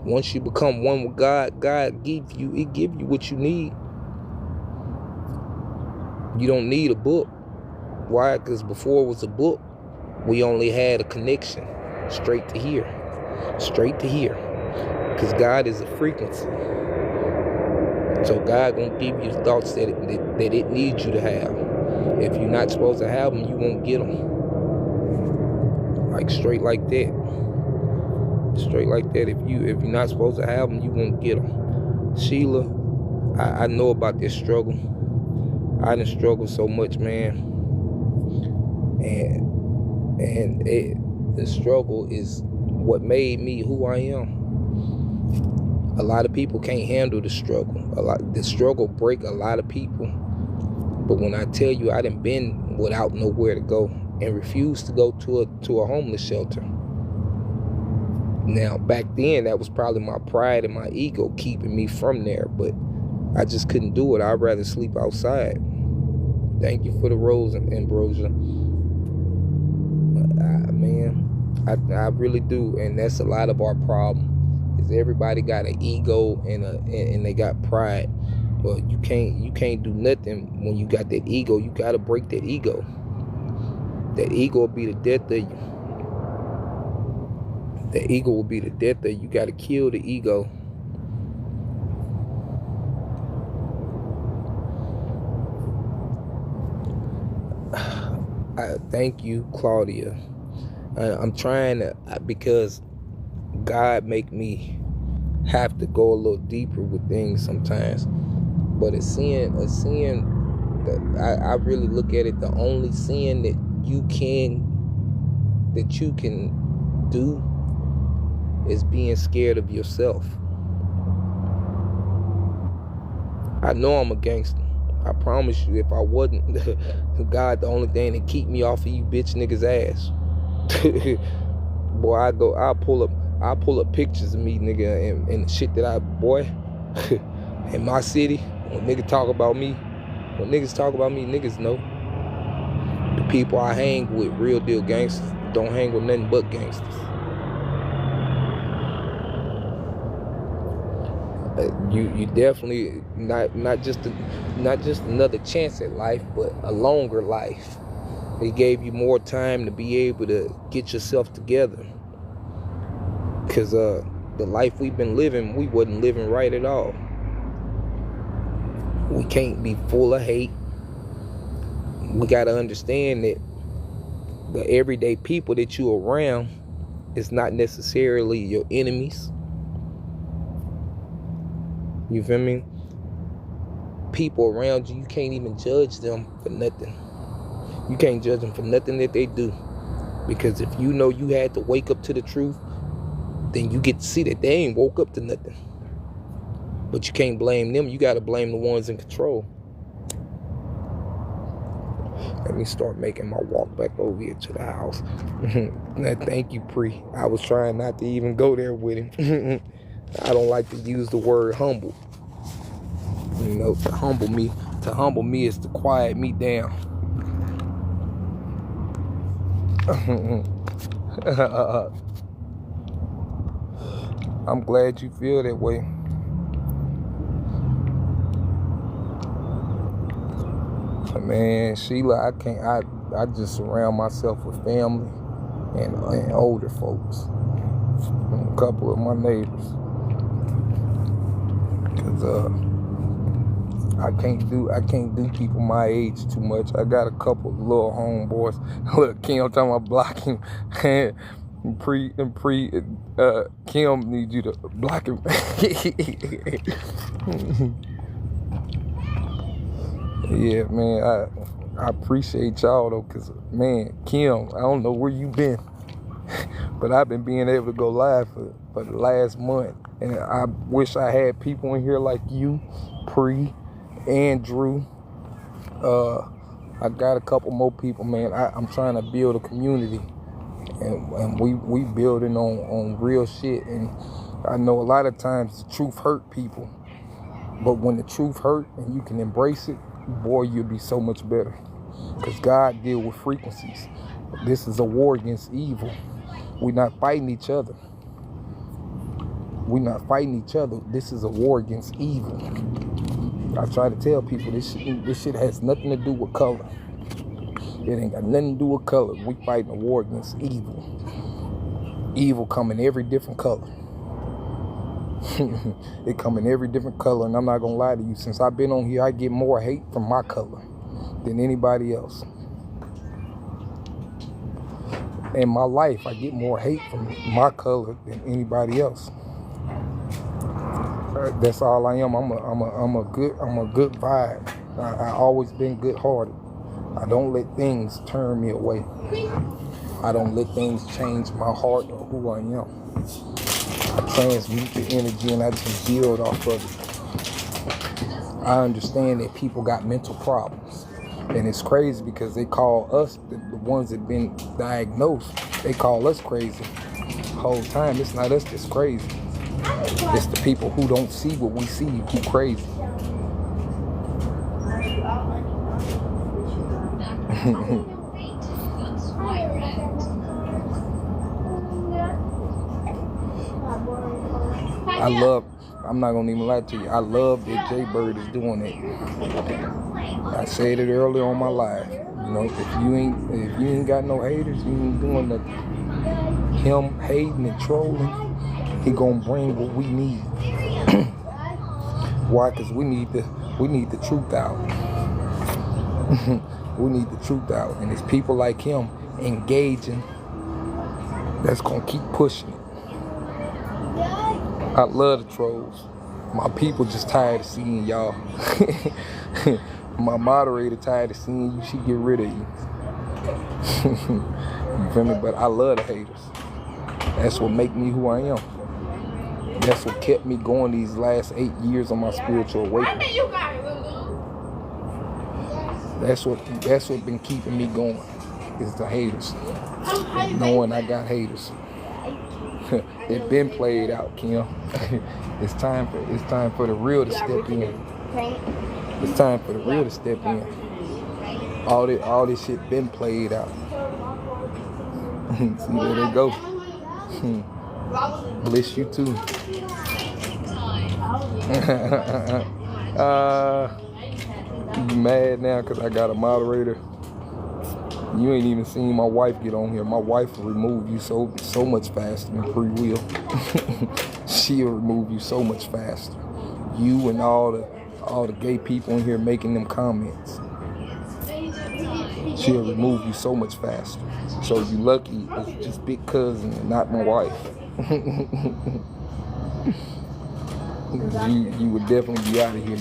Once you become one with God, God give you what you need. You don't need a book. Why? Because before it was a book, we only had a connection straight to here. Straight to here. Because God is a frequency. So God gonna give you the thoughts that it needs you to have. If you're not supposed to have them, you won't get them. Like straight like that. Straight like that. If you're not supposed to have them, you won't get them. Sheila, I know about this struggle. I done struggled so much, man. And the struggle is what made me who I am. A lot of people can't handle the struggle. The struggle break a lot of people. But when I tell you, I done been without nowhere to go and refused to go to a homeless shelter. Now, back then, that was probably my pride and my ego keeping me from there, but I just couldn't do it. I'd rather sleep outside. Thank you for the rose and ambrosia. I really do, and that's a lot of our problem. Is everybody got an ego and they got pride. Well, you can't do nothing when you got that ego. You gotta break that ego. That ego will be the death of you. The ego will be the death of you. You gotta kill the ego. Thank you, Claudia. I'm trying to, because God make me have to go a little deeper with things sometimes. But a sin that I really look at it, the only sin that you can do is being scared of yourself. I know I'm a gangster. I promise you, if I wasn't, God, the only thing that keep me off of you bitch niggas ass. Boy, I'll pull up pictures of me, nigga, and the shit that in my city, when niggas talk about me, niggas know. The people I hang with, real deal gangsters, don't hang with nothing but gangsters. You definitely not just another chance at life, but a longer life. It gave you more time to be able to get yourself together. Because the life we've been living, we wasn't living right at all. We can't be full of hate. We got to understand that the everyday people that you around is not necessarily your enemies. You feel me? People around you can't even judge them for nothing. You can't judge them for nothing that they do. Because if you know you had to wake up to the truth, then you get to see that they ain't woke up to nothing. But you can't blame them. You got to blame the ones in control. Let me start making my walk back over here to the house. Thank you, Pre. I was trying not to even go there with him. I don't like to use the word humble. You know, to humble me is to quiet me down. I'm glad you feel that way. Man, Sheila, I just surround myself with family and older folks. And a couple of my neighbors. Cause I can't do people my age too much. I got a couple of little homeboys. Look, Kim talking about blocking. Kim need you to block him. Yeah, man, I appreciate y'all though, cause man, Kim, I don't know where you been, But I've been being able to go live for the last month. And I wish I had people in here like you, Pre, Andrew. I got a couple more people, man. I'm trying to build a community. And we building on real shit. And I know a lot of times the truth hurt people. But when the truth hurt and you can embrace it, boy, you'll be so much better. Because God deal with frequencies. This is a war against evil. We're not fighting each other. We're not fighting each other. This is a war against evil. I try to tell people this shit has nothing to do with color. It ain't got nothing to do with color. We fighting a war against evil. Evil come in every different color. It come in every different color, and I'm not gonna lie to you. Since I've been on here, I get more hate from my color than anybody else. In my life, I get more hate from my color than anybody else. That's all I am. I'm a good vibe. I always been good-hearted. I don't let things turn me away. I don't let things change my heart or who I am. I transmute the energy and I just build off of it. I understand that people got mental problems. And it's crazy because they call us, the ones that been diagnosed, they call us crazy. The whole time, it's not us that's crazy. It's the people who don't see what we see who crazy. I'm not gonna even lie to you, I love that Jay Bird is doing it. I said it earlier on my live. You know, if you ain't got no haters, you ain't doing nothing. Him hating and trolling, he gonna bring what we need. Why? Because we need the truth out. We need the truth out, and it's people like him engaging that's gonna keep pushing it. I love the trolls. My people just tired of seeing y'all. My moderator tired of seeing you. She get rid of you. You feel me? But I love the haters. That's what make me who I am. That's what kept me going these last 8 years on my spiritual awakening. That's what been keeping me going. Is the haters. Knowing I got haters. It been played out, Kim. It's time for the real to step in. It's time for the real to step in. All this shit been played out. See, there they go. Bless you too. You mad now because I got a moderator? You ain't even seen my wife get on here. My wife will remove you so much faster than Free Will. She'll remove you so much faster. You and all the gay people in here making them comments. She'll remove you so much faster. So you lucky it's just big cousin and not my wife. You would definitely be out of here.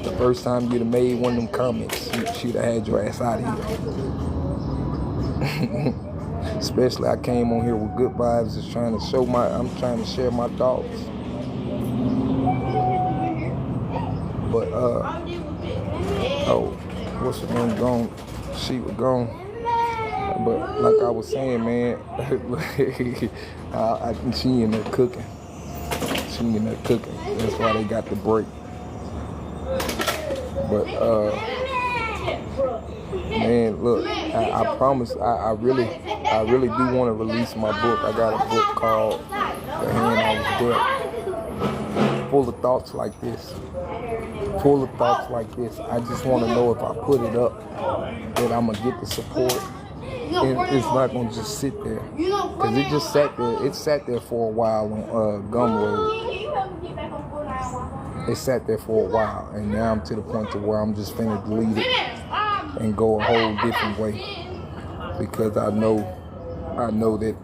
The first time you'd have made one of them comments, she'd have had your ass out of here. Especially I came on here with good vibes, just trying to I'm trying to share my thoughts. But what's her name gone? She was gone. But like I was saying, man, she in there cooking. That's why they got the break. But man, look, I promise, I really do want to release my book. I got a book called The Hand I Was Dealt. Full of thoughts like this. I just want to know if I put it up, that I'm going to get the support. And it's not going to just sit there. Because it just sat there. It sat there for a while on Gumroad. It sat there for a while. And now I'm to the point to where I'm just finna delete it and go a whole different way. Because I know that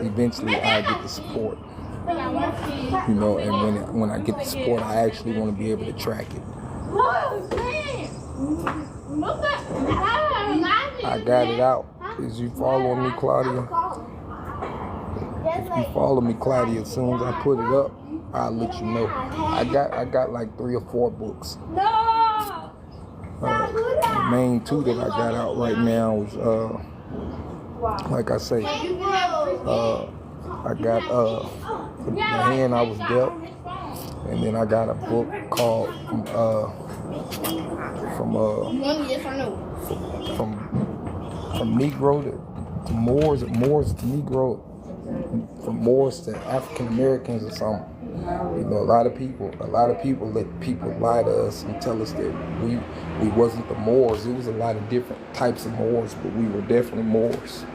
eventually I get the support. You know, and when I get the support, I actually want to be able to track it. I got it out. Is you following me, Claudia? If you follow me, Claudia, as soon as I put it up, I'll let you know. I got like 3 or 4 books. The main 2 that I got out right now is like I say, I got The Hand I Was Dealt, and then I got a book called From Negro to Moors to Negro, from Moors to African Americans or something. You know, a lot of people let people lie to us and tell us that we wasn't the Moors. It was a lot of different types of Moors, but we were definitely Moors.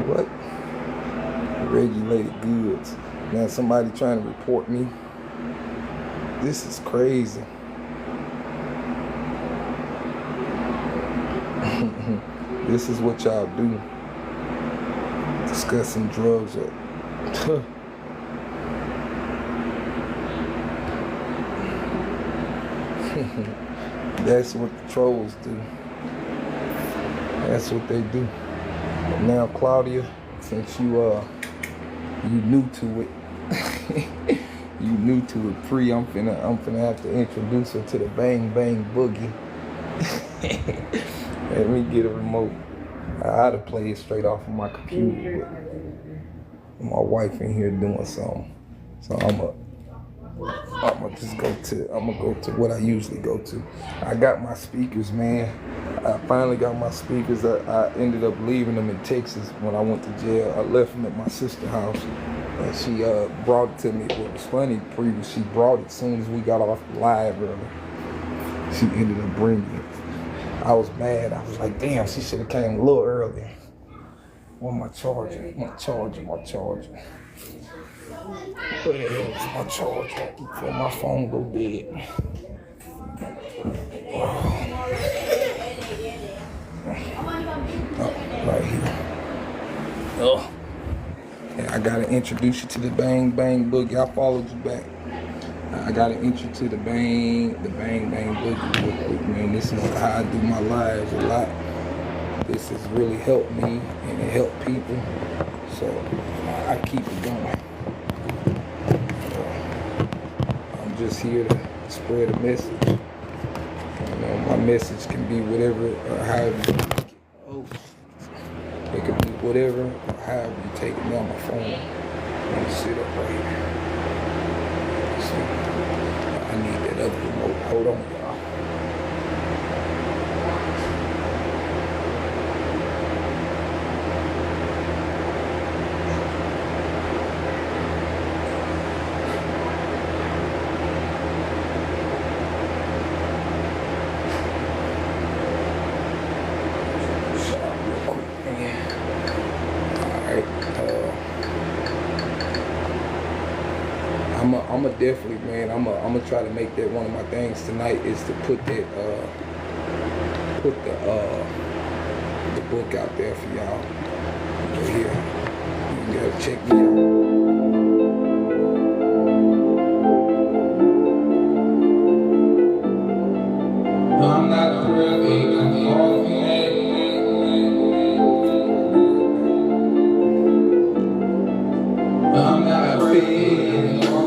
What? Regulated goods. Now somebody trying to report me. This is crazy. This is what y'all do. Discussing drugs. That's what the trolls do. That's what they do. But now, Claudia, since you new to it, you new to it, I'm finna have to introduce her to the Bang Bang Boogie. Let me get a remote. I had to play it straight off of my computer, but my wife in here doing something, so I'm gonna go to what I usually go to. I got my speakers, man. I finally got my speakers. I ended up leaving them in Texas when I went to jail. I left them at my sister's house, and she brought it to me. What was funny, she brought it as soon as we got off the live earlier. She ended up bringing it. I was mad. I was like, damn, she should have came a little earlier. Where's my charger? My charger. Where the hell is my charger? Before my phone go dead. Right here. Oh. And I gotta introduce you to the Bang Bang Boogie. I followed you back. I gotta introduce you to the Bang Bang Boogie real quick, man. This is how I do my lives a lot. This has really helped me and it helped people. So I keep it going. I'm just here to spread a message. You know, my message can be whatever, however you take it. Oh, it could be whatever, however you take it. Now my phone. I'm gonna sit up right here. See, I need that other remote. Hold on, y'all. I'm definitely, man. I'm gonna try to make that one of my things tonight is to put that the book out there for y'all. Right here, you gotta check me out. I'm not really I'm not feeling so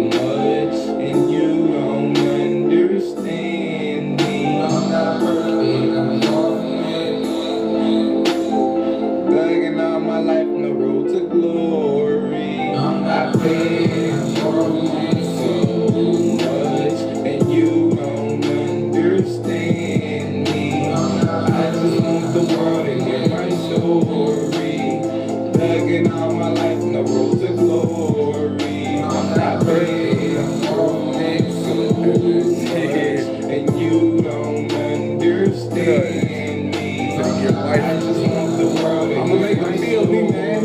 much, and you don't understand me. I'm not feeling thugging all my life on the road to glory. I'm not feeling so much, and you don't understand me. I just want the world to hear my story. Thugging all my life on the road to glory. I'm not ready, I'm falling so much, and you don't understand me. I just want the world to I'ma make them feel me, man.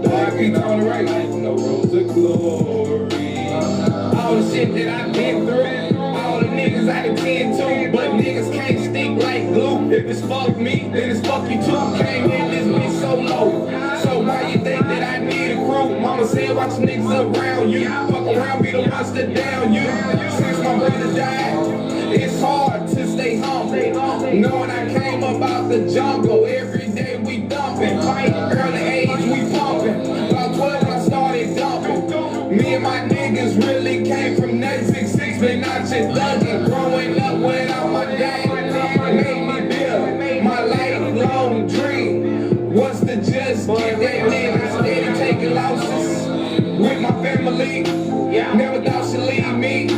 Thugging all my life on the road to glory. All the shit that I've been through, all the niggas I done been to, but niggas can't stick like glue. If it's fuck me, then it's fuck you too. Came in this bitch so low. So why you think that I need a crew? Mama said watch niggas around you. Fuck around, be the monster down you. Since my brother died, It's hard to stay humble, knowing I came up out the jungle. Every day we dumping, fighting, early age we pumping. About 12 I started dumping. Me and my niggas really came from that 6'6", but not just thugging. Growing up without my dad made me build my lifelong dream was to just get that nigga steady taking losses with my family. Never thought she'd leave me,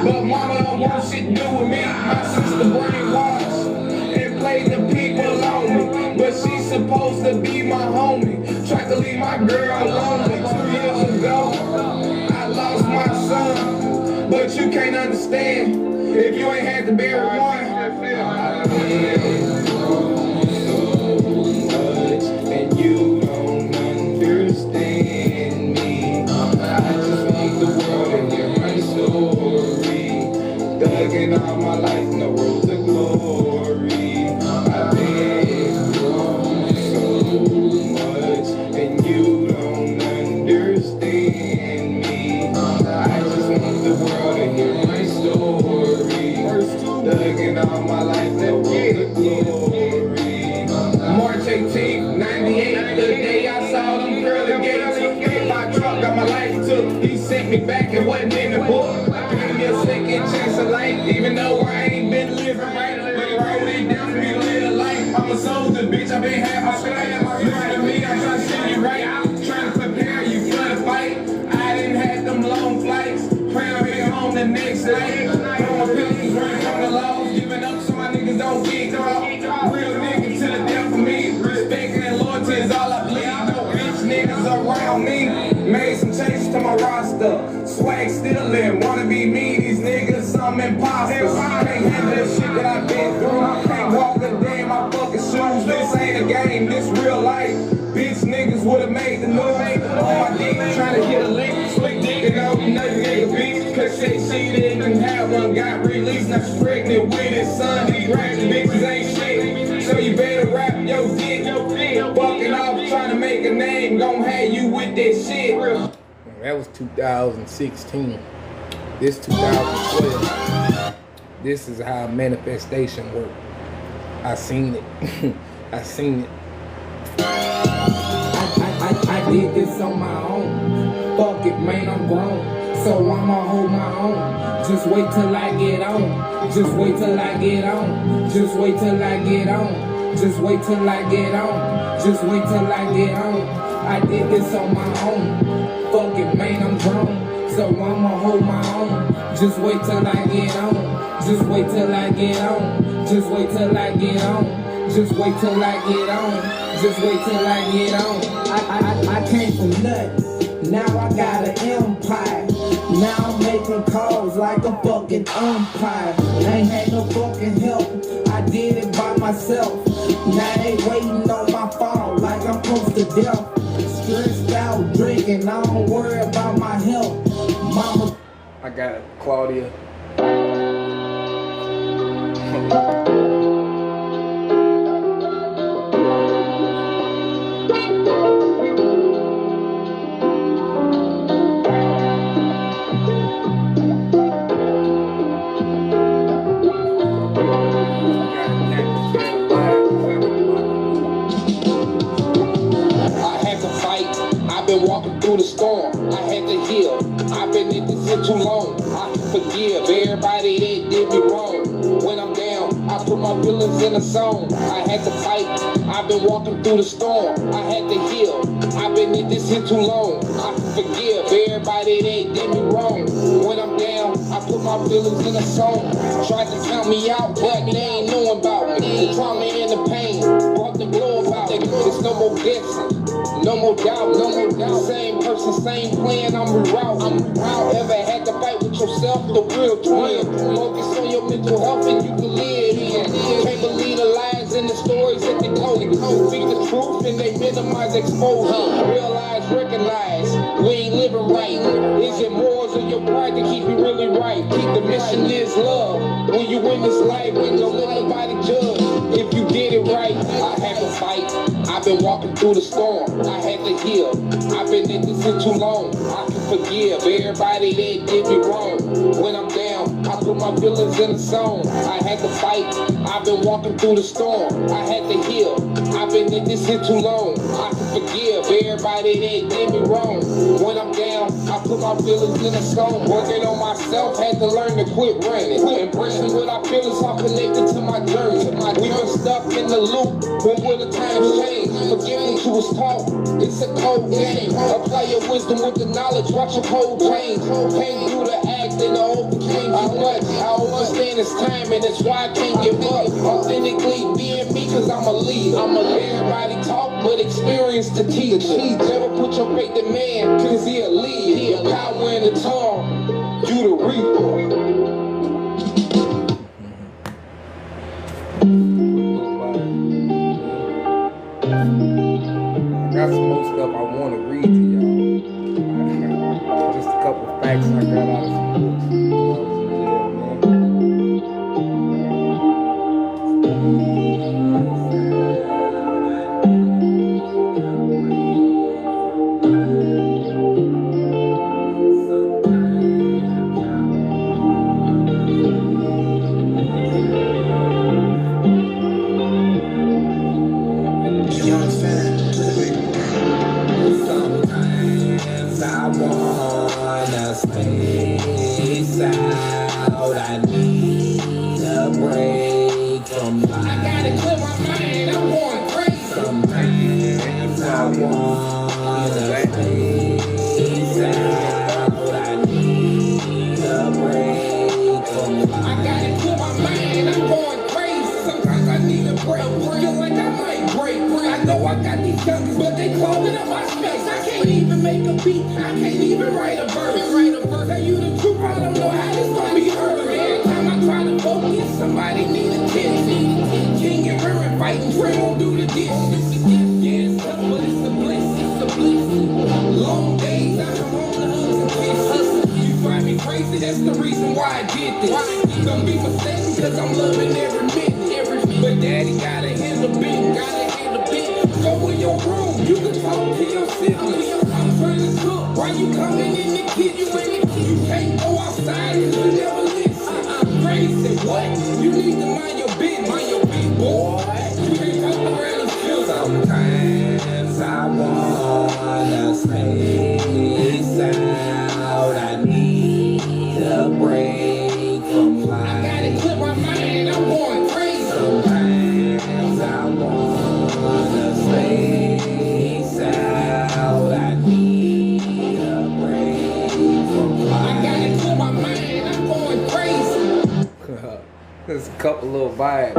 but mama don't want shit to do with me. My sister brainwashed and played the people on me, but she's supposed to be my homie. Tried to leave my girl lonely 2 years ago. I lost my son, but you can't understand if you ain't had to bury one. And you don't understand me. I just want the world to hear my story. Thugging all my life, no road to glory. I've been through so much, and you don't understand me. I just want the world to hear my story. Thugging all my life, no road to glory. March 18th, 98, the day I saw them pearly gates. Hit my truck, got my life took. He sent me back and wasn't in the book. Gave me a second chance of life, even though I ain't been living right. But he wrote it down for me to live a life. I'm a soldier, bitch, I been half my strength. Listen to me, I'm trying to set you right. Trying to prepare you for the fight. I didn't have them long flights. Praying I'll be home the next night. Throwing pills, running from the laws. Giving up so my niggas don't get caught. Real niggas to the death for me. Respecting and loyalty is all I bleed. No bitch niggas around me. Made some changes to my roster. Swag still in. Wanna be me, these niggas some imposters. Can't handle the shit that I've been through. Can't walk a day in my fucking shoes. This ain't a game, this real life. Bitch niggas would've made the news. On my dick trying to get a lick. Slick dick and all nothing nigga bitch. Cause she didn't have one. Got released, now she's pregnant with his son. These ratchet bitches ain't shit. So you better rap your dick. Fucking off trying to make a name. Gon' have you with that shit. That was 2016. This 2012. This is how manifestation works. I seen it. I seen it. I did this on my own. Fuck it, man, I'm grown. So I'ma hold my own. Just wait till I get on. Just wait till I get on. Just wait till I get on. Just wait till I get on. Just wait till I get on. I did this on my own. Fuck it, man, I'm grown. So I'ma hold my own. Just wait till I get on. Just wait till I get on. Just wait till I get on. Just wait till I get on. Just wait till I get on. I came from nothing. Now I got an empire. Now I'm making calls like a fucking umpire. Ain't had no fucking help. I did it by myself. Now they waiting on my fall like I'm close to death. Stressed out drinking, I don't worry about my health. Mama. I got Claudia. Walking through the storm, I had to heal. I've been in this shit too long. I forgive everybody that did me wrong. When I'm down, I put my feelings in a song. I had to fight. I've been walking through the storm. I had to heal. I've been in this shit too long. I forgive everybody that did me wrong. When I'm down, I put my feelings in a song. Tried to count me out, but they ain't knowing about me. The trauma and the pain brought the blow about me. There's no more guessing. No more doubt, no more doubt. Same person, same plan, I'm rerouting. Ever had to fight with yourself, the real twin. Focus on your mental health and you can live in. Can't believe the lies and the stories that they told. Speak the truth and they minimize exposure. Realize, recognize, we ain't living right. Is it morals or in your pride to keep you really right. Keep the mission is love. When you win this life, don't let nobody judge. If you did it right, I had to fight. I've been walking through the storm. I had to heal. I've been in this shit too long. I can forgive everybody that did me wrong. When I'm down, I put my feelings in a song. I had to fight. I've been walking through the storm. I had to heal. I've been in this shit too long. I can forgive everybody that did me wrong. When I'm down, I put my feelings in a song. Working on myself, had to learn to quit running. Embracing what I feel is all connected to my journey. We been stuck in the loop. When will the times change? Forget what you was taught. It's a cold game. Apply your wisdom with the knowledge. Watch your cold change. Can't do the act and the overcame too much. I understand it's time and that's why I can't give up. Authentically being me, cause I'm a leader. Everybody talk, but experience the teacher. Never put your faith in man, cause he a leader. He a power in the tongue. You the reaper. Got some more stuff I want to read to y'all. Just a couple facts I got out of some books. Sometimes I wanna space out. I need a break from life. I gotta clear my mind. I'm going crazy. Sometimes I wanna space out. I need a break from life. I gotta clear my mind. I'm going crazy. Sometimes I need a break. Feel like I might break. I know I got these junkies, but they clogging up my space. I can't even make a beat. I can't even write a verse. Tell you the truth, I don't know how this gonna be heard. Every time I try to focus, somebody need attention. King and River fighting, Trey won't do the dishes. Yeah, it's tough, but it's a bliss. It's a bliss. Long days, I come home to hugs and kisses. You find me crazy, that's the reason why I did this. Don't be mistaken, cause I'm loving every minute. But daddy gotta handle big, Go in your room, you can talk to your siblings. I'm trying to cook, why you coming in the kitchen? You can't go outside, cause you never listen. Crazy, what? You need to mind your business, boy. You can't come around the field. Sometimes I wanna space out. I need a break from life. I gotta clear my mind, I'm going crazy. Sometimes I wanna space out. I need a break from life. I gotta clear my mind, I'm going crazy. There's a couple little vibes.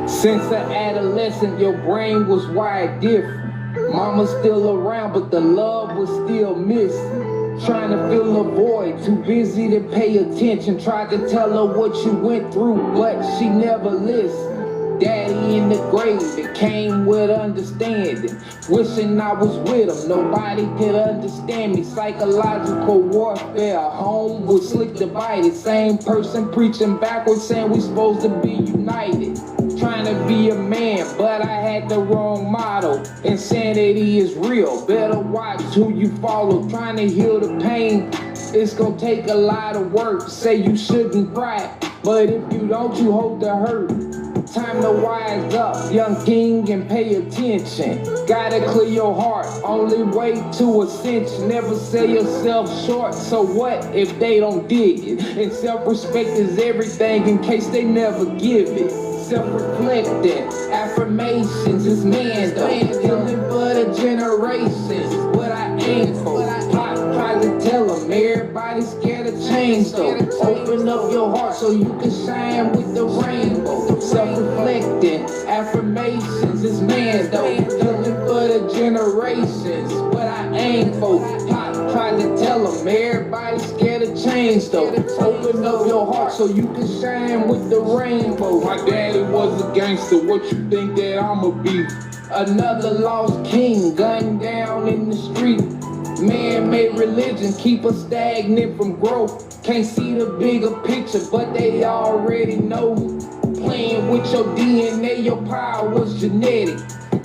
Since an adolescent, your brain was wired different. Mama's still around, but the love was still missing. Trying to fill a void, too busy to pay attention. Tried to tell her what you went through, but she never listened. Daddy in the grave, it came with understanding. Wishing I was with him, nobody could understand me. Psychological warfare, home was slick divided. Same person preaching backwards, saying we supposed to be united. Trying to be a man, but I had the wrong motto. Insanity is real, better watch who you follow. Trying to heal the pain, it's gonna take a lot of work. Say you shouldn't cry, but if you don't, you hold the hurt. Time to wise up, young king, and pay attention. Gotta clear your heart, only way to ascension. Never sell yourself short, so what if they don't dig it? And self-respect is everything in case they never give it. Self-reflecting, affirmations is man though. Healing for the generations, what I aim for. Pop tries to tell them, everybody's scared of change though. Open up your heart so you can shine with the rainbow. Self-reflecting, affirmations is man though. Healing for the generations, what I aim for. Pop tries to tell them, everybody's scared scared of change though. Open up your heart so you can shine with the rainbow. My daddy was a gangster, what you think that I'ma be? Another lost king, gunned down in the street. Man-made religion keep us stagnant from growth. Can't see the bigger picture, but they already know. Playing with your DNA, your power was genetic,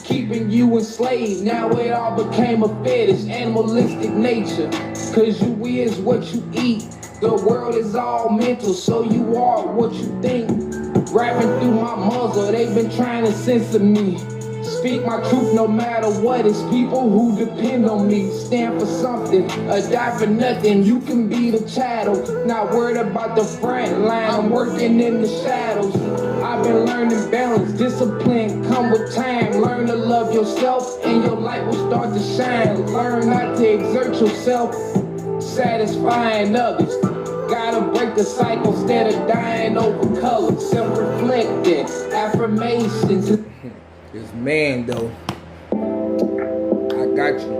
keeping you enslaved. Now it all became a fetish, animalistic nature. Cause you is what you eat. The world is all mental, so you are what you think. Rapping through my muzzle, they've been trying to censor me. Speak my truth no matter what. It's people who depend on me. Stand for something, or die for nothing. You can be the chattel, not worried about the front line. I'm working in the shadows. I've been learning balance, discipline come with time. Learn to love yourself and your light will start to shine. Learn not to exert yourself, satisfying others. Gotta break the cycle instead of dying over color. Self-reflecting, affirmations. This man though, I got you.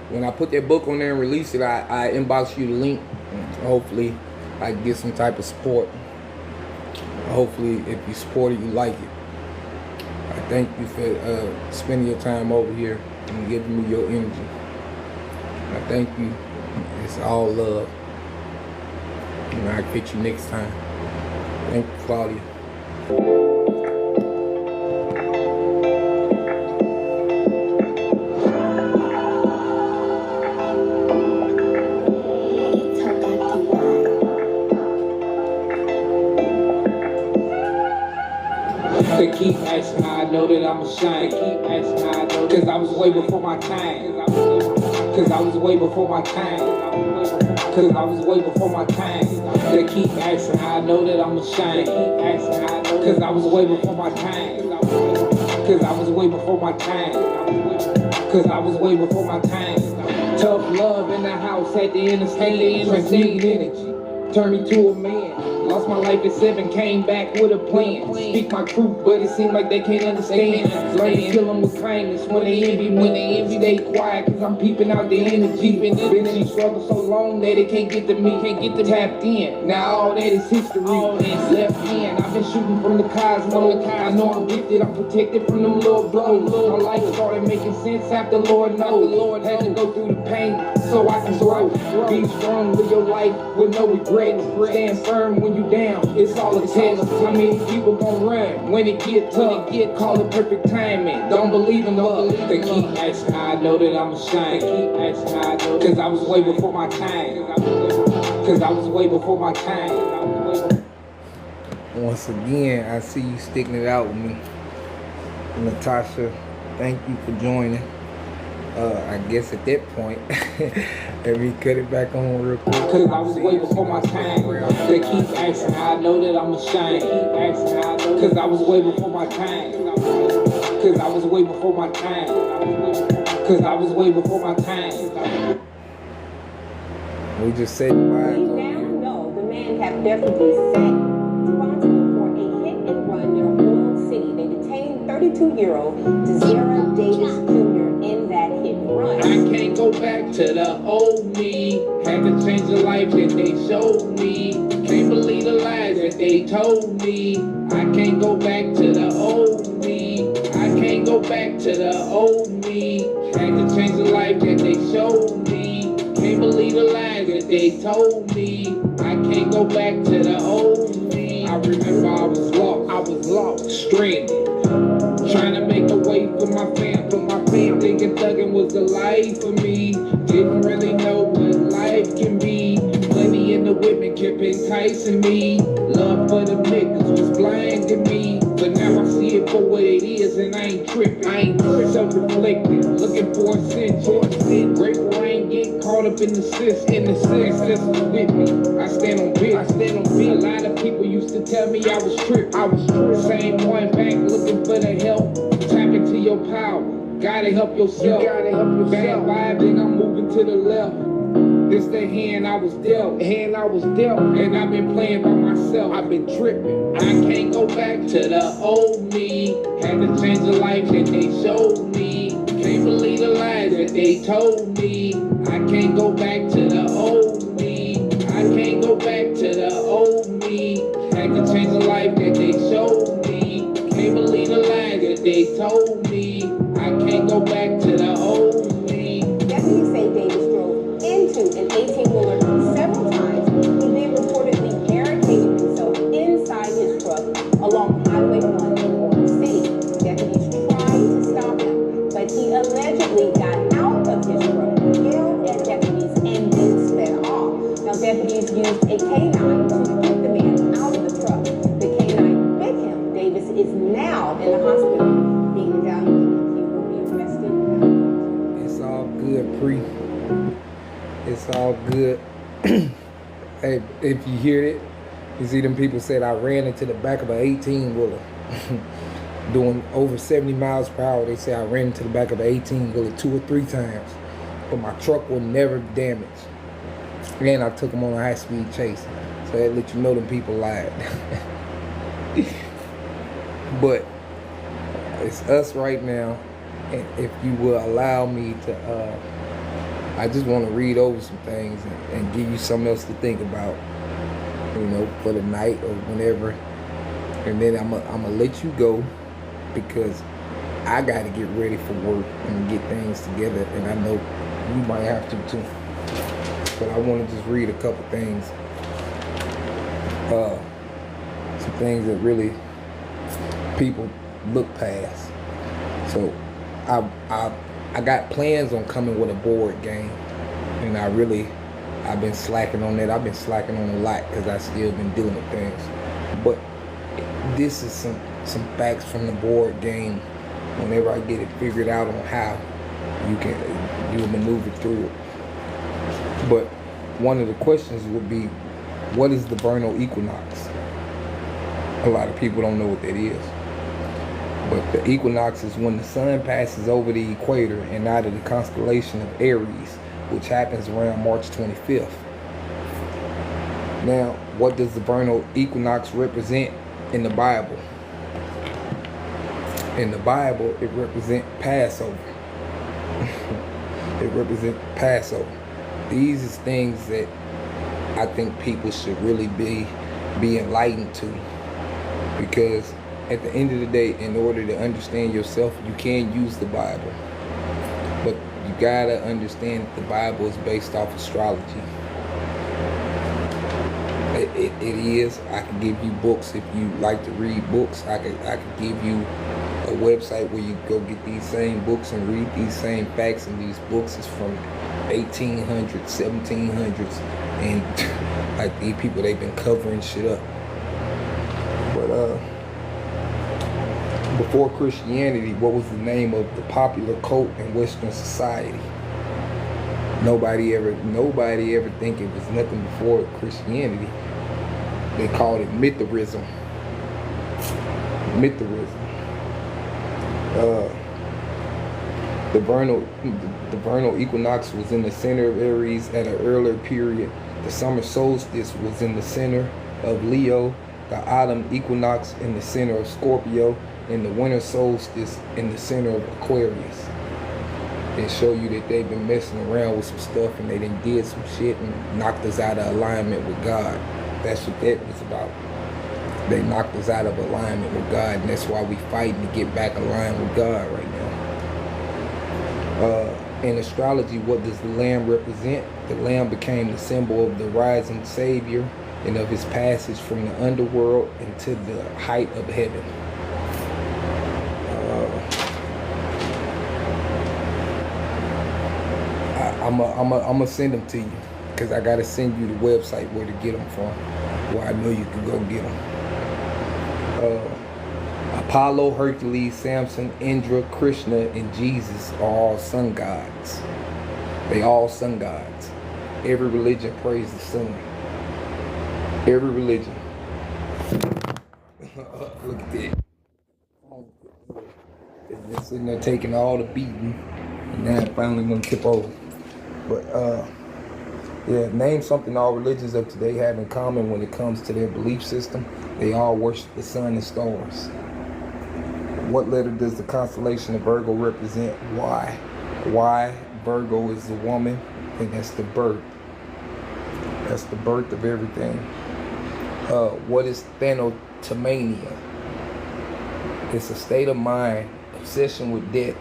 When I put that book on there and release it, I inbox you the link. Hopefully I get some type of support. Hopefully if you support it, you like it. I thank you for spending your time over here and giving me your energy. I thank you. It's all love. And I'll catch you next time. Thank you, Claudia. They keep asking how I know that I'm a shine. Keep asking how I know, cause I was way before my time. Cause I was way before my time. Cause I was way before my time. They keep asking how I know that I'm a shine. Keep asking how I know, cause I was way before my time. Cause I was way before my time. Cause I was way before my time. Tough love in the house at the interstate. Transcending energy, turn me to a man. Lost my life at 7, came back with a plan. Speak my truth, but it seems like they can't understand. Learn to kill them with kindness when they envy me. Stay quiet, cause I'm peeping out the energy. Been in these struggles so long that it can't get to me. Can't get to tapped in. Now all that is history. All that's left in. I've been shooting from the cosmos. I know I'm gifted, I'm protected from them little blows. My life started making sense after Lord knows. Lord had to go through the pain so I can grow. Be strong with your life with no regrets. Stand firm when you down, it's all a test. How many people gon' run when it get tough? Call it perfect timing. Don't believe in love. They keep asking how I know that I'm a shine. Keep asking how I know, cause I was way before my time. Cause I was way before my time. Once again, I see you sticking it out with me. Natasha, thank you for joining. I guess at that point, let me cut it back on real quick. Cause I was way before my time. They keep asking how I know that I'm a shine. Keep asking how I know, cause I was way before my time. Cause I was way before my time. Cause I was way before my time. We just said goodbye. We now know the man have definitely set responsible for a hit and run near Old City. They detained 32-year-old Desira Davis Jr. in that hit and run. I can't go back to the old me. Had to change the life that they showed me. Can't believe the lies that they told me. I can't go back to the old me. I can't go back to the old me. Had to change the life that they showed me. Can't believe the lies that they told me. I can't go back to the old me. I remember I was lost, stranded, trying to make a way for my fam, thinking thugging was the life for me. Didn't really know what life can be. Money and the women kept enticing me. Love for the niggas was blinding me. But now I see it for what it is and I ain't tripping. Self-reflecting, looking for a sense. Grateful I ain't getting caught up in the system. That's with me. I stand on business. A lot of people used to tell me I was tripping. Same one back looking for the help. Tap into your power. Gotta help yourself. Bad vibing, I'm moving to the left. This the hand I was dealt. And I've been playing by myself. I've been tripping. I can't go back to the old me. Had to change the life that they showed me. Can't believe the lies that that they told me. I can't go back to the old me. I can't go back to the old me. Had to change the life that they showed me. Can't believe the lies that they told me. I can't go back to the old me. Deputies say Davis drove into an 18-wheeler several times. He then reportedly barricaded himself inside his truck along Highway 1 in Orange City. Deputies tried to stop him, but he allegedly got out of his truck, yelled at deputies, and then sped off. Now, deputies used a canine to get the man out of the truck. The canine bit him. Davis is now in the hospital being evaluated. He will be arrested. It's all good, Pre. It's all good. Hey, if you hear it, you see them people said I ran into the back of an 18-wheeler doing over 70 miles per hour. They say I ran into the back of an 18-wheeler 2 or 3 times, but my truck was never damaged. And I took them on a high-speed chase. So that let you know them people lied. But it's us right now. And if you will allow me to, I just want to read over some things and give you something else to think about, you know, for the night or whenever. And then I'm gonna let you go because I got to get ready for work and get things together. And I know you might have to too. But I want to just read a couple things. Some things that really people look past. So I got plans on coming with a board game, and I've been slacking on that. I've been slacking on a lot because I still been dealing with things. But this is some facts from the board game. Whenever I get it figured out on how you'll maneuver through it. But one of the questions would be, what is the vernal equinox? A lot of people don't know what that is. But the equinox is when the sun passes over the equator and out of the constellation of Aries, which happens around March 25th. Now, what does the vernal equinox represent in the Bible? In the Bible, it represents Passover. It represents Passover. These is things that I think people should really be enlightened to, because at the end of the day, in order to understand yourself, you can use the Bible, but you gotta understand that the Bible is based off astrology. It is. I can give you books if you like to read books. I could give you a website where you go get these same books and read these same facts, and these books is from 1800s, 1700s, and like these people, they've been covering shit up. But before Christianity, what was the name of the popular cult in Western society? Nobody ever think it was nothing before Christianity. They called it Mithraism. The vernal equinox was in the center of Aries at an earlier period. The summer solstice was in the center of Leo. The autumn equinox in the center of Scorpio, and the winter solstice in the center of Aquarius. They show you that they've been messing around with some stuff, and they done did some shit and knocked us out of alignment with God. That's what that was about. They knocked us out of alignment with God, and that's why we fighting to get back aligned with God right now. In astrology, what does the lamb represent? The lamb became the symbol of the rising Savior and of his passage from the underworld into the height of heaven. I'm gonna send them to you, because I gotta send you the website where to get them from, where I know you can go get them. Apollo, Hercules, Samson, Indra, Krishna, and Jesus are all sun gods. They all sun gods. Every religion prays the sun. Every religion. Look at that. They've been sitting there taking all the beating, and now I'm finally gonna tip over. But yeah, name something all religions of today have in common when it comes to their belief system. They all worship the sun and stars. What letter does the constellation of Virgo represent? Why? Why Virgo is the woman, and that's the birth. That's the birth of everything. What is Thanatomania? It's a state of mind, obsession with death,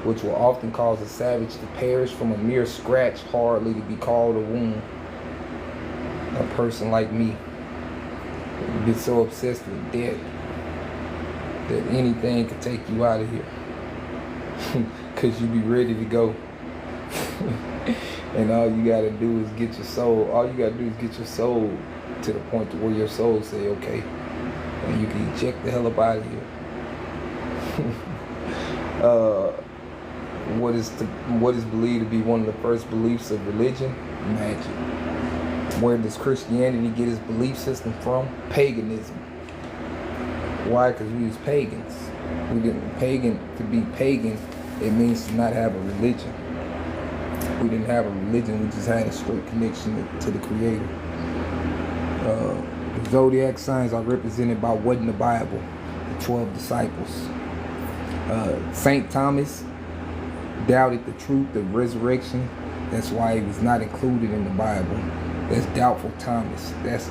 which will often cause a savage to perish from a mere scratch, hardly to be called a wound. A person like me get so obsessed with death that anything could take you out of here. Cause you be ready to go. And all you gotta do is get your soul to the point to where your soul say, okay, and you can eject the hell up out of here. What is believed to be one of the first beliefs of religion? Magic. Where does Christianity get its belief system from? Paganism. Why? Because we was pagans. To be pagan, it means to not have a religion. We didn't have a religion, we just had a straight connection to the Creator. The zodiac signs are represented by what in the Bible? The 12 disciples. St. Thomas doubted the truth of resurrection. That's why he was not included in the Bible. That's doubtful Thomas. That's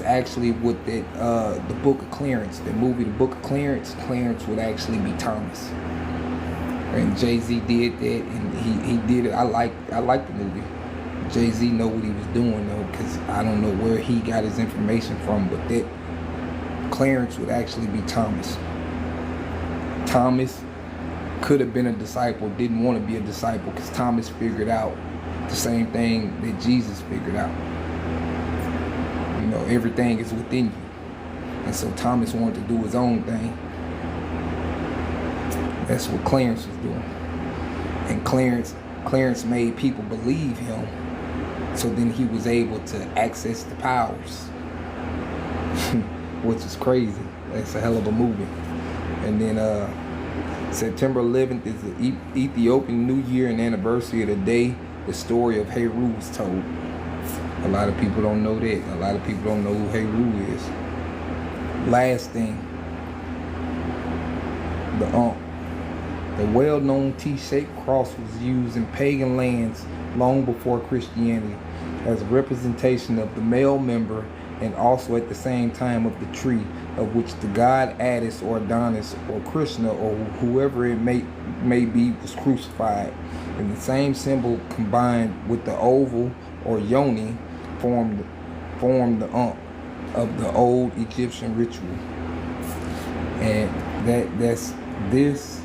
actually what the Book of Clarence, the movie The Book of Clarence would actually be Thomas. And Jay-Z did that, and he did it. I like the movie. Jay-Z know what he was doing though, because I don't know where he got his information from, but that Clarence would actually be Thomas. Thomas could have been a disciple, didn't want to be a disciple, because Thomas figured out the same thing that Jesus figured out. You know, everything is within you. And so Thomas wanted to do his own thing. That's what Clarence was doing. And Clarence made people believe him, so then he was able to access the powers. Which is crazy. That's a hell of a movie. And then September 11th is the Ethiopian New Year and anniversary of the day the story of Heru was told. A lot of people don't know that. A lot of people don't know who Heru is. Last thing, the well-known T-shaped cross was used in pagan lands long before Christianity as a representation of the male member, and also at the same time of the tree of which the god Addis or Adonis or Krishna or whoever it may be was crucified. And the same symbol combined with the oval or yoni formed the of the old Egyptian ritual. And that's this.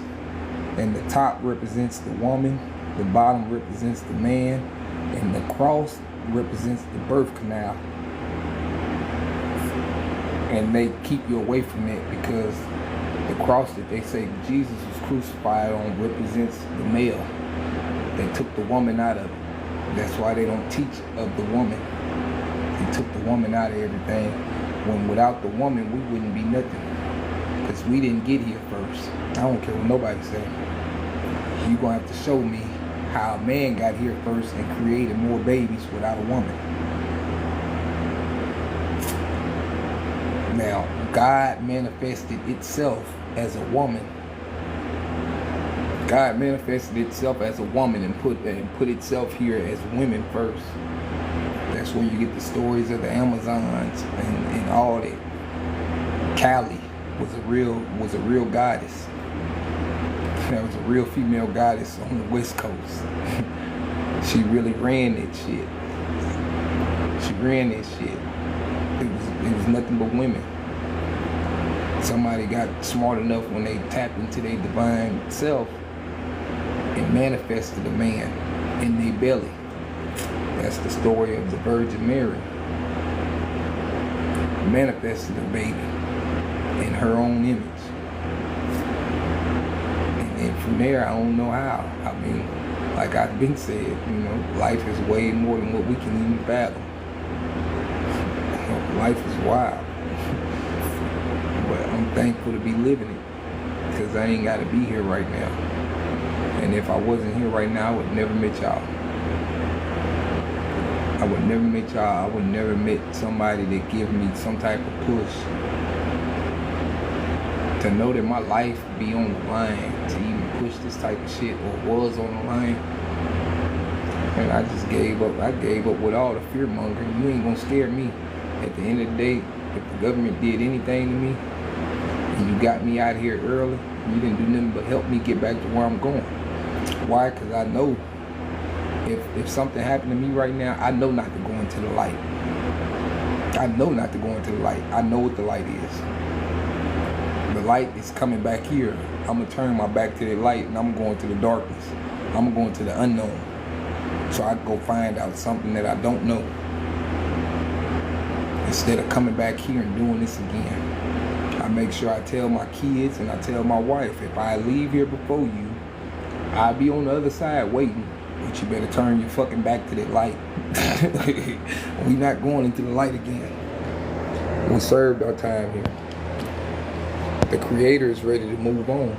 And the top represents the woman, the bottom represents the man, and the cross represents the birth canal. And they keep you away from that because the cross that they say Jesus was crucified on represents the male. They took the woman out of it. That's why they don't teach of the woman. They took the woman out of everything. When without the woman, we wouldn't be nothing. Because we didn't get here first. I don't care what nobody say. You're going to have to show me how a man got here first and created more babies without a woman. Now, God manifested itself as a woman. God manifested itself as a woman and put itself here as women first. That's where you get the stories of the Amazons and all that. Kali was a real goddess. That was a real female goddess on the West Coast. She really ran that shit. It was nothing but women. Somebody got smart enough when they tapped into their divine self and manifested a man in their belly. That's the story of the Virgin Mary. Manifested a baby in her own image. And from there, I don't know how. I mean, like I've been said, life is way more than what we can even fathom. Life is wild. But I'm thankful to be living it, because I ain't got to be here right now. And if I wasn't here right now, I would never met y'all. I would never met y'all. I would never met somebody that give me some type of push. To know that my life be on the line, to even push this type of shit, or was on the line. And I just gave up. I gave up with all the fear mongering. You ain't gonna scare me. At the end of the day, if the government did anything to me, and you got me out here early, you didn't do nothing but help me get back to where I'm going. Why? Because I know if something happened to me right now, I know not to go into the light. I know not to go into the light. I know what the light is. The light is coming back here. I'm going to turn my back to the light, and I'm going to the darkness. I'm going to the unknown. So I go find out something that I don't know. Instead of coming back here and doing this again. I make sure I tell my kids and I tell my wife, if I leave here before you, I'll be on the other side waiting. But you better turn your fucking back to that light. We not going into the light again. We served our time here. The Creator is ready to move on.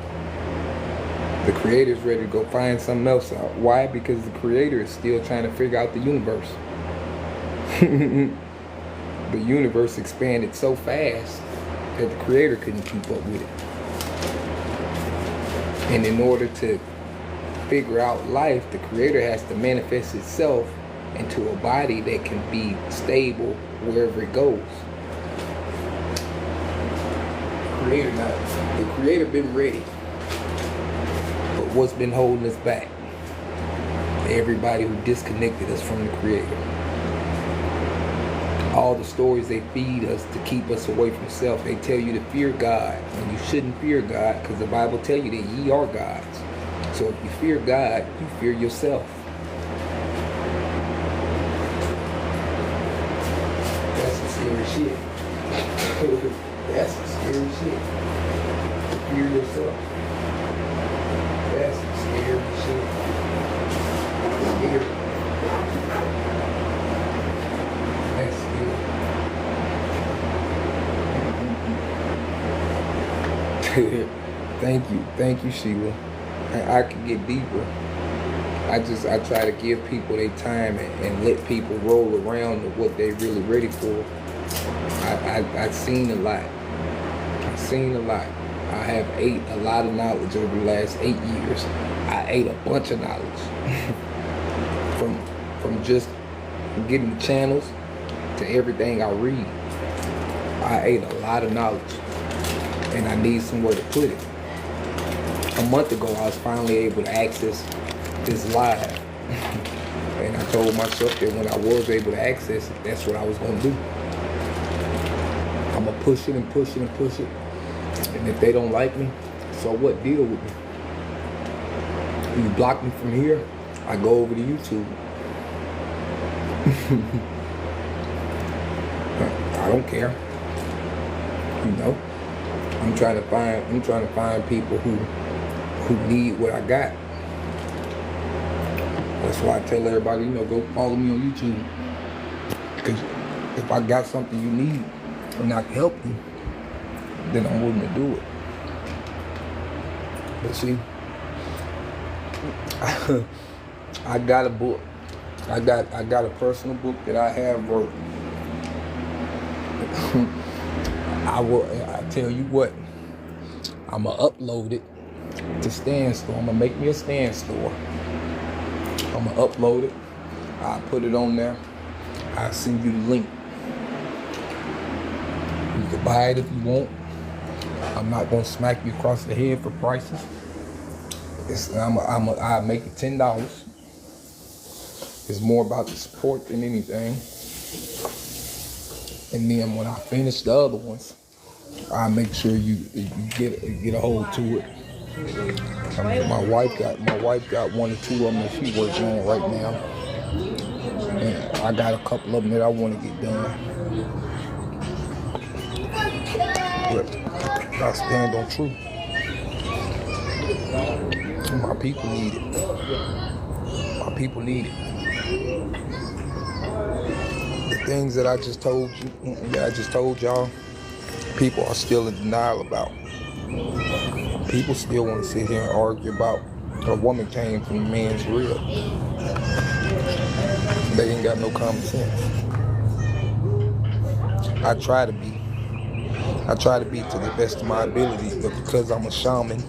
The Creator is ready to go find something else out. Why? Because the Creator is still trying to figure out the universe. The universe expanded so fast that the Creator couldn't keep up with it. And in order to figure out life, the Creator has to manifest itself into a body that can be stable wherever it goes. The Creator been ready. But what's been holding us back? Everybody who disconnected us from the Creator. All the stories they feed us to keep us away from self. They tell you to fear God, and you shouldn't fear God because the Bible tells you that ye are gods. So if you fear God, you fear yourself. That's some scary shit. That's some scary shit. Fear yourself. That's some scary shit. Scary. That's scary. Thank you, Sheila. I could get deeper. I try to give people their time and let people roll around to what they really ready for. I've seen a lot. I have ate a lot of knowledge over the last 8 years. I ate a bunch of knowledge. from just getting the channels to everything I read. I ate a lot of knowledge. And I need somewhere to put it. A month ago, I was finally able to access this live. And I told myself that when I was able to access it, that's what I was going to do. I'm going to push it and push it and push it. And if they don't like me, so what? Deal with me. You block me from here, I go over to YouTube. I don't care. You know? I'm trying to find people who need what I got. That's why I tell everybody, go follow me on YouTube. Because if I got something you need and I can help you, then I'm willing to do it. But see, I got a book. I got a personal book that I have wrote. I tell you what, I'm going to upload it to Stand Store. I'm going to make me a Stand Store. I'm going to upload it. I'll put it on there. I'll send you the link. You can buy it if you want. I'm not going to smack you across the head for prices. I'll make it $10. It's more about the support than anything. And then when I finish the other ones, I'll make sure you get a hold to it. My wife got 1 or 2 of them that she's working on right now. And I got a couple of them that I want to get done. But I stand on truth. My people need it. My people need it. The things that I just told y'all, people are still in denial about. People still want to sit here and argue about a woman came from a man's rib. They ain't got no common sense. I try to be to the best of my ability, but because I'm a shaman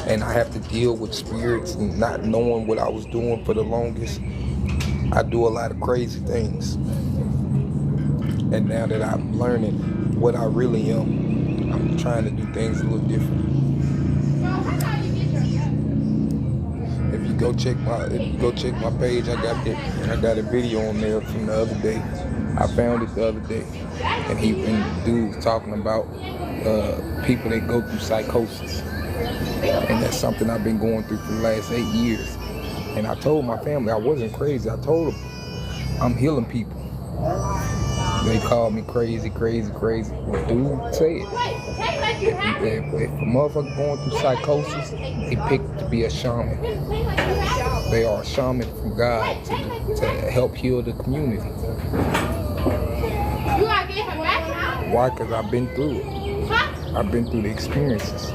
and I have to deal with spirits and not knowing what I was doing for the longest. I do a lot of crazy things. And now that I'm learning what I really am, I'm trying to do things a little different. If you go check my page, I got a video on there from the other day. I found it the other day, and the dude was talking about people that go through psychosis, and that's something I've been going through for the last 8 years. And I told my family I wasn't crazy. I told them I'm healing people. They called me crazy. Well, dude, say it. If a motherfucker going through psychosis, they pick to be a shaman. They are a shaman from God to help heal the community. Why? Because I've been through it. I've been through the experiences.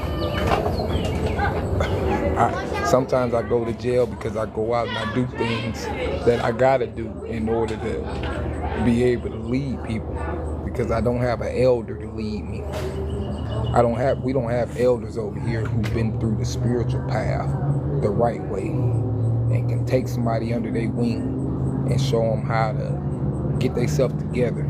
Sometimes I go to jail because I go out and I do things that I gotta do in order to be able to lead people, because I don't have an elder to lead me. We don't have elders over here who've been through the spiritual path the right way and can take somebody under their wing and show them how to get themselves together.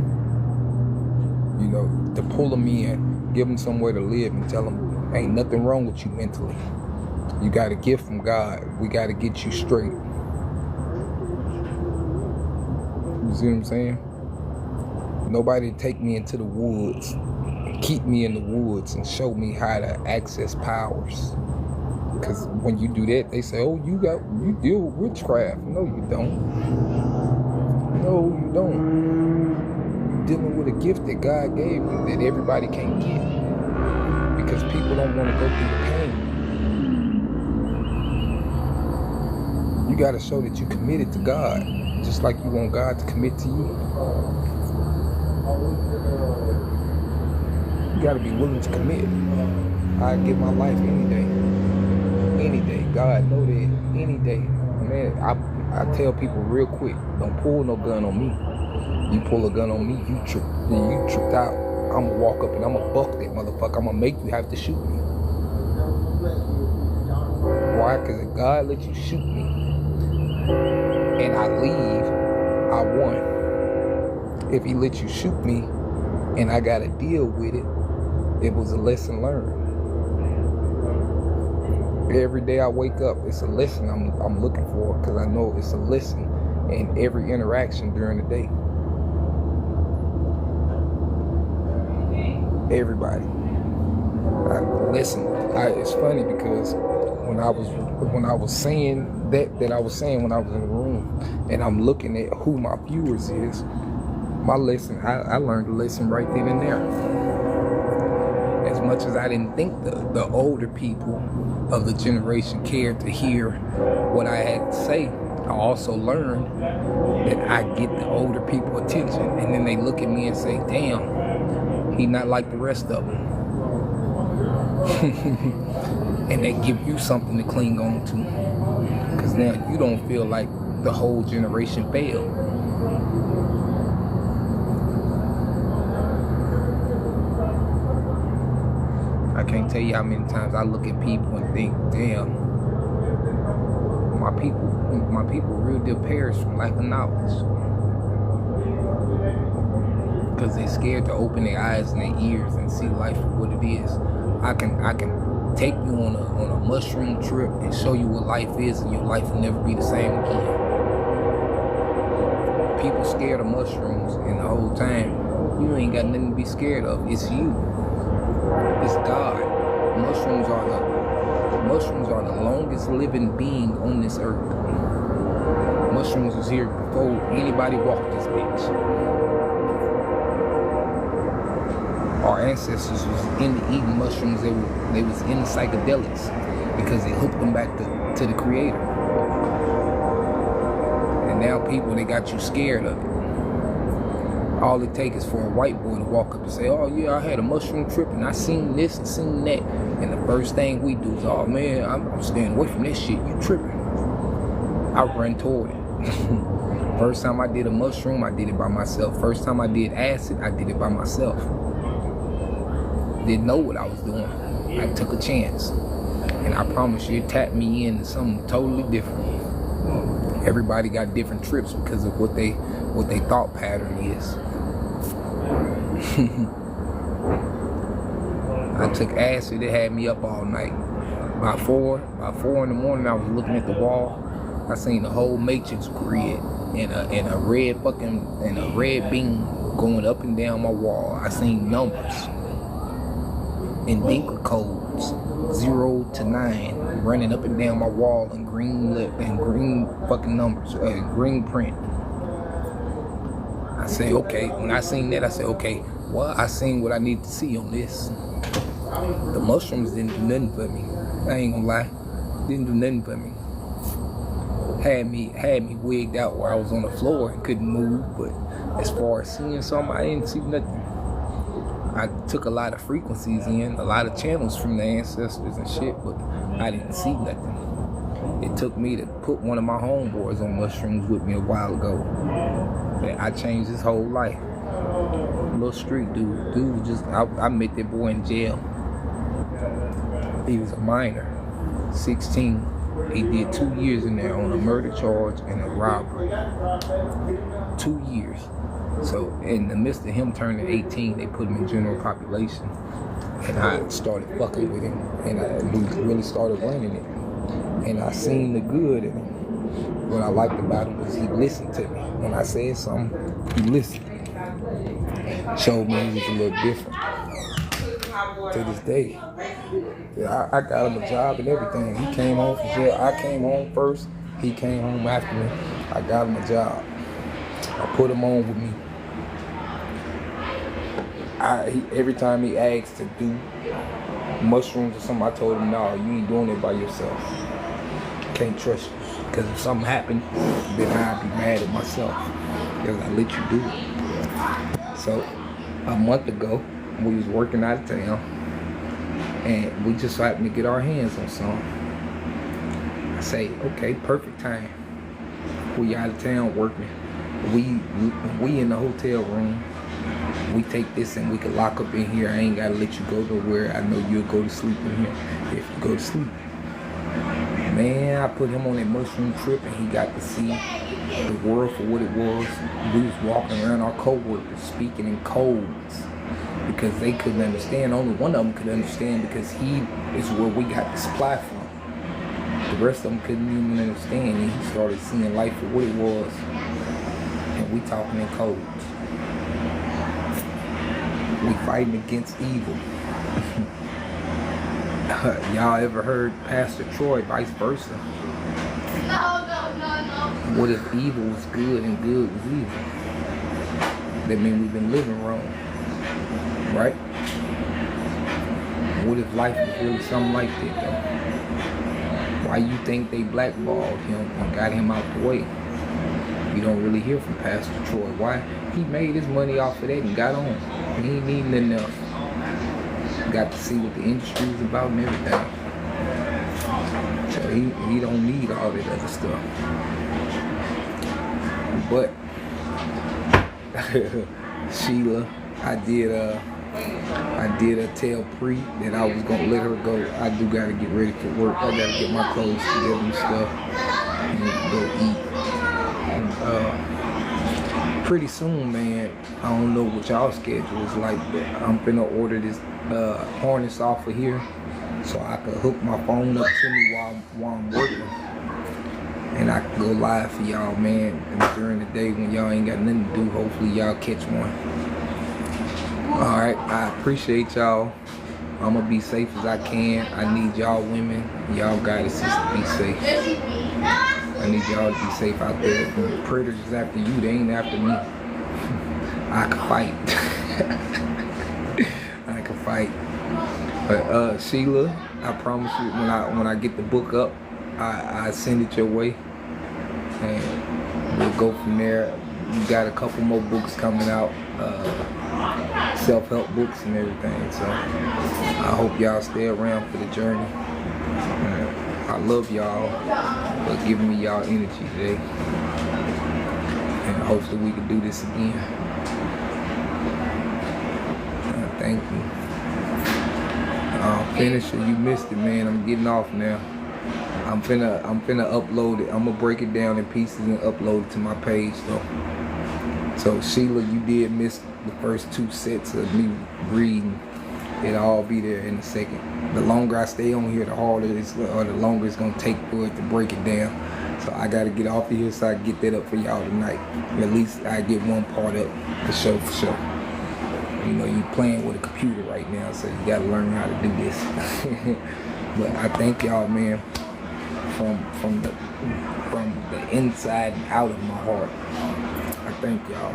You know, to pull them in, give them somewhere to live, and tell them ain't nothing wrong with you mentally. You got a gift from God. We got to get you straight. You see what I'm saying? Nobody take me into the woods, keep me in the woods, and show me how to access powers. Because when you do that, they say, "Oh, you deal with witchcraft." No, you don't. No, you don't. You're dealing with a gift that God gave you that everybody can't get, because people don't want to go through the pain. You got to show that you're committed to God, just like you want God to commit to you. You got to be willing to commit. I'd give my life any day. Any day. God know that. Any day. Man, I tell people real quick, don't pull no gun on me. You pull a gun on me, you tripped out. I'm going to walk up and I'm going to buck that motherfucker. I'm going to make you have to shoot me. Why? Because if God let you shoot me and I leave, I won. If he let you shoot me and I got to deal with it, it was a lesson learned. Every day I wake up, it's a lesson I'm looking for, because I know it's a lesson in every interaction during the day. Everybody. It's funny because when I was saying that I was saying when I was in the room, and I'm looking at who my viewers is, my lesson, I learned the lesson right then and there. As much as I didn't think the older people of the generation cared to hear what I had to say, I also learned that I get the older people attention, and then they look at me and say, "Damn, he not like the rest of them." And they give you something to cling on to, because now you don't feel like the whole generation failed. I can't tell you how many times I look at people and think, damn, my people real deal perish from lack of knowledge, because they're scared to open their eyes and their ears and see life for what it is. I can take you on a mushroom trip and show you what life is, and your life will never be the same again. People scared of mushrooms, and the whole time you ain't got nothing to be scared of. It's you. It's God. Mushrooms are the longest living being on this earth. Mushrooms was here before anybody walked this bitch. Our ancestors was into eating mushrooms. They was into psychedelics because it hooked them back to the Creator. And now people, they got you scared of it. All it takes is for a white boy to walk up and say, "Oh yeah, I had a mushroom trip and I seen this and seen that." And the first thing we do is, "Oh man, I'm staying away from this shit. You tripping." I run toward it. First time I did a mushroom, I did it by myself. First time I did acid, I did it by myself. Didn't know what I was doing. I took a chance. And I promise you, it tapped me into something totally different. Everybody got different trips because of what they thought pattern is. I took acid. It had me up all night. By 4 in the morning, I was looking at the wall. I seen the whole matrix grid and a red beam going up and down my wall. I seen numbers and Dinker codes 0 to 9 running up and down my wall in green fucking numbers, green print. I say, okay. When I seen that, I said, okay. Well, I seen what I need to see on this. The mushrooms didn't do nothing for me. I ain't gonna lie, didn't do nothing for me. Had me wigged out where I was on the floor and couldn't move. But as far as seeing something, I didn't see nothing. I took a lot of frequencies in, a lot of channels from the ancestors and shit, but I didn't see nothing. It took me to put one of my homeboys on mushrooms with me a while ago. And I changed his whole life. Little street dude. Dude was just, I met that boy in jail. He was a minor, 16. He did 2 years in there on a murder charge and a robbery. 2 years. So in the midst of him turning 18, they put him in general population. And I started fucking with him. And we really started running it. And I seen the good in him. What I liked about him was he listened to me. When I said something, he listened. Showed me he was a little different. To this day. I got him a job and everything. He came home from jail. I came home first. He came home after me. I got him a job. I put him on with me. Every time he asked to do mushrooms or something, I told him, no, you ain't doing it by yourself. Can't trust you. Because if something happened, then I'd be mad at myself. Because I let you do it. So, a month ago, we was working out of town. And we just happened to get our hands on some. I say, okay, perfect time. We out of town working. We in the hotel room. We take this and we can lock up in here. I ain't gotta let you go nowhere. I know you'll go to sleep in here if you go to sleep. Man, I put him on that mushroom trip and he got to see the world for what it was. We was walking around our co-workers speaking in codes because they couldn't understand. Only one of them could understand because he is where we got the supply from. The rest of them couldn't even understand, and he started seeing life for what it was. And we talking in codes. We fighting against evil. Y'all ever heard Pastor Troy, vice versa? No. What if evil was good and good was evil? That means we've been living wrong, right? What if life was really something like that, though? Why you think they blackballed him and got him out the way? You don't really hear from Pastor Troy. Why? He made his money off of that and got on. He ain't need nothing else. Got to see what the industry is about and everything. So he don't need all that other stuff. But Sheila, I did tell Pre that I was gonna let her go. I do gotta get ready for work. I gotta get my clothes together and stuff and go eat. And, pretty soon, man, I don't know what y'all schedule is like, but I'm finna order this harness off of here so I can hook my phone up to me while I'm working. And I can go live for y'all, man. And during the day when y'all ain't got nothing to do, hopefully y'all catch one. Alright, I appreciate y'all. I'm gonna be safe as I can. I need y'all women, y'all goddesses to be safe. I need y'all to be safe out there. When the predators is after you, they ain't after me. I can fight. I can fight. But Sheila, I promise you, when I get the book up, I send it your way, and we'll go from there. We got a couple more books coming out, self-help books and everything. So I hope y'all stay around for the journey. I love y'all for giving me y'all energy today, and hopefully we can do this again. Thank you. Finisher, you missed it, man. I'm getting off now. I'm finna upload it. I'm gonna break it down in pieces and upload it to my page though. So Sheila, you did miss the first 2 sets of me reading. It'll all be there in a second. The longer I stay on here, the harder it's, or the longer it's gonna take for it to break it down. So I gotta get off of here so I can get that up for y'all tonight. At least I get one part up for sure. You know, you playing with a computer right now, so you gotta learn how to do this. But I thank y'all, man, from the inside and out of my heart. I thank y'all.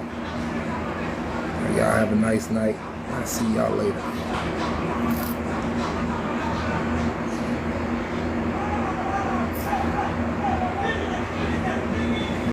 Y'all have a nice night. I'll see y'all later.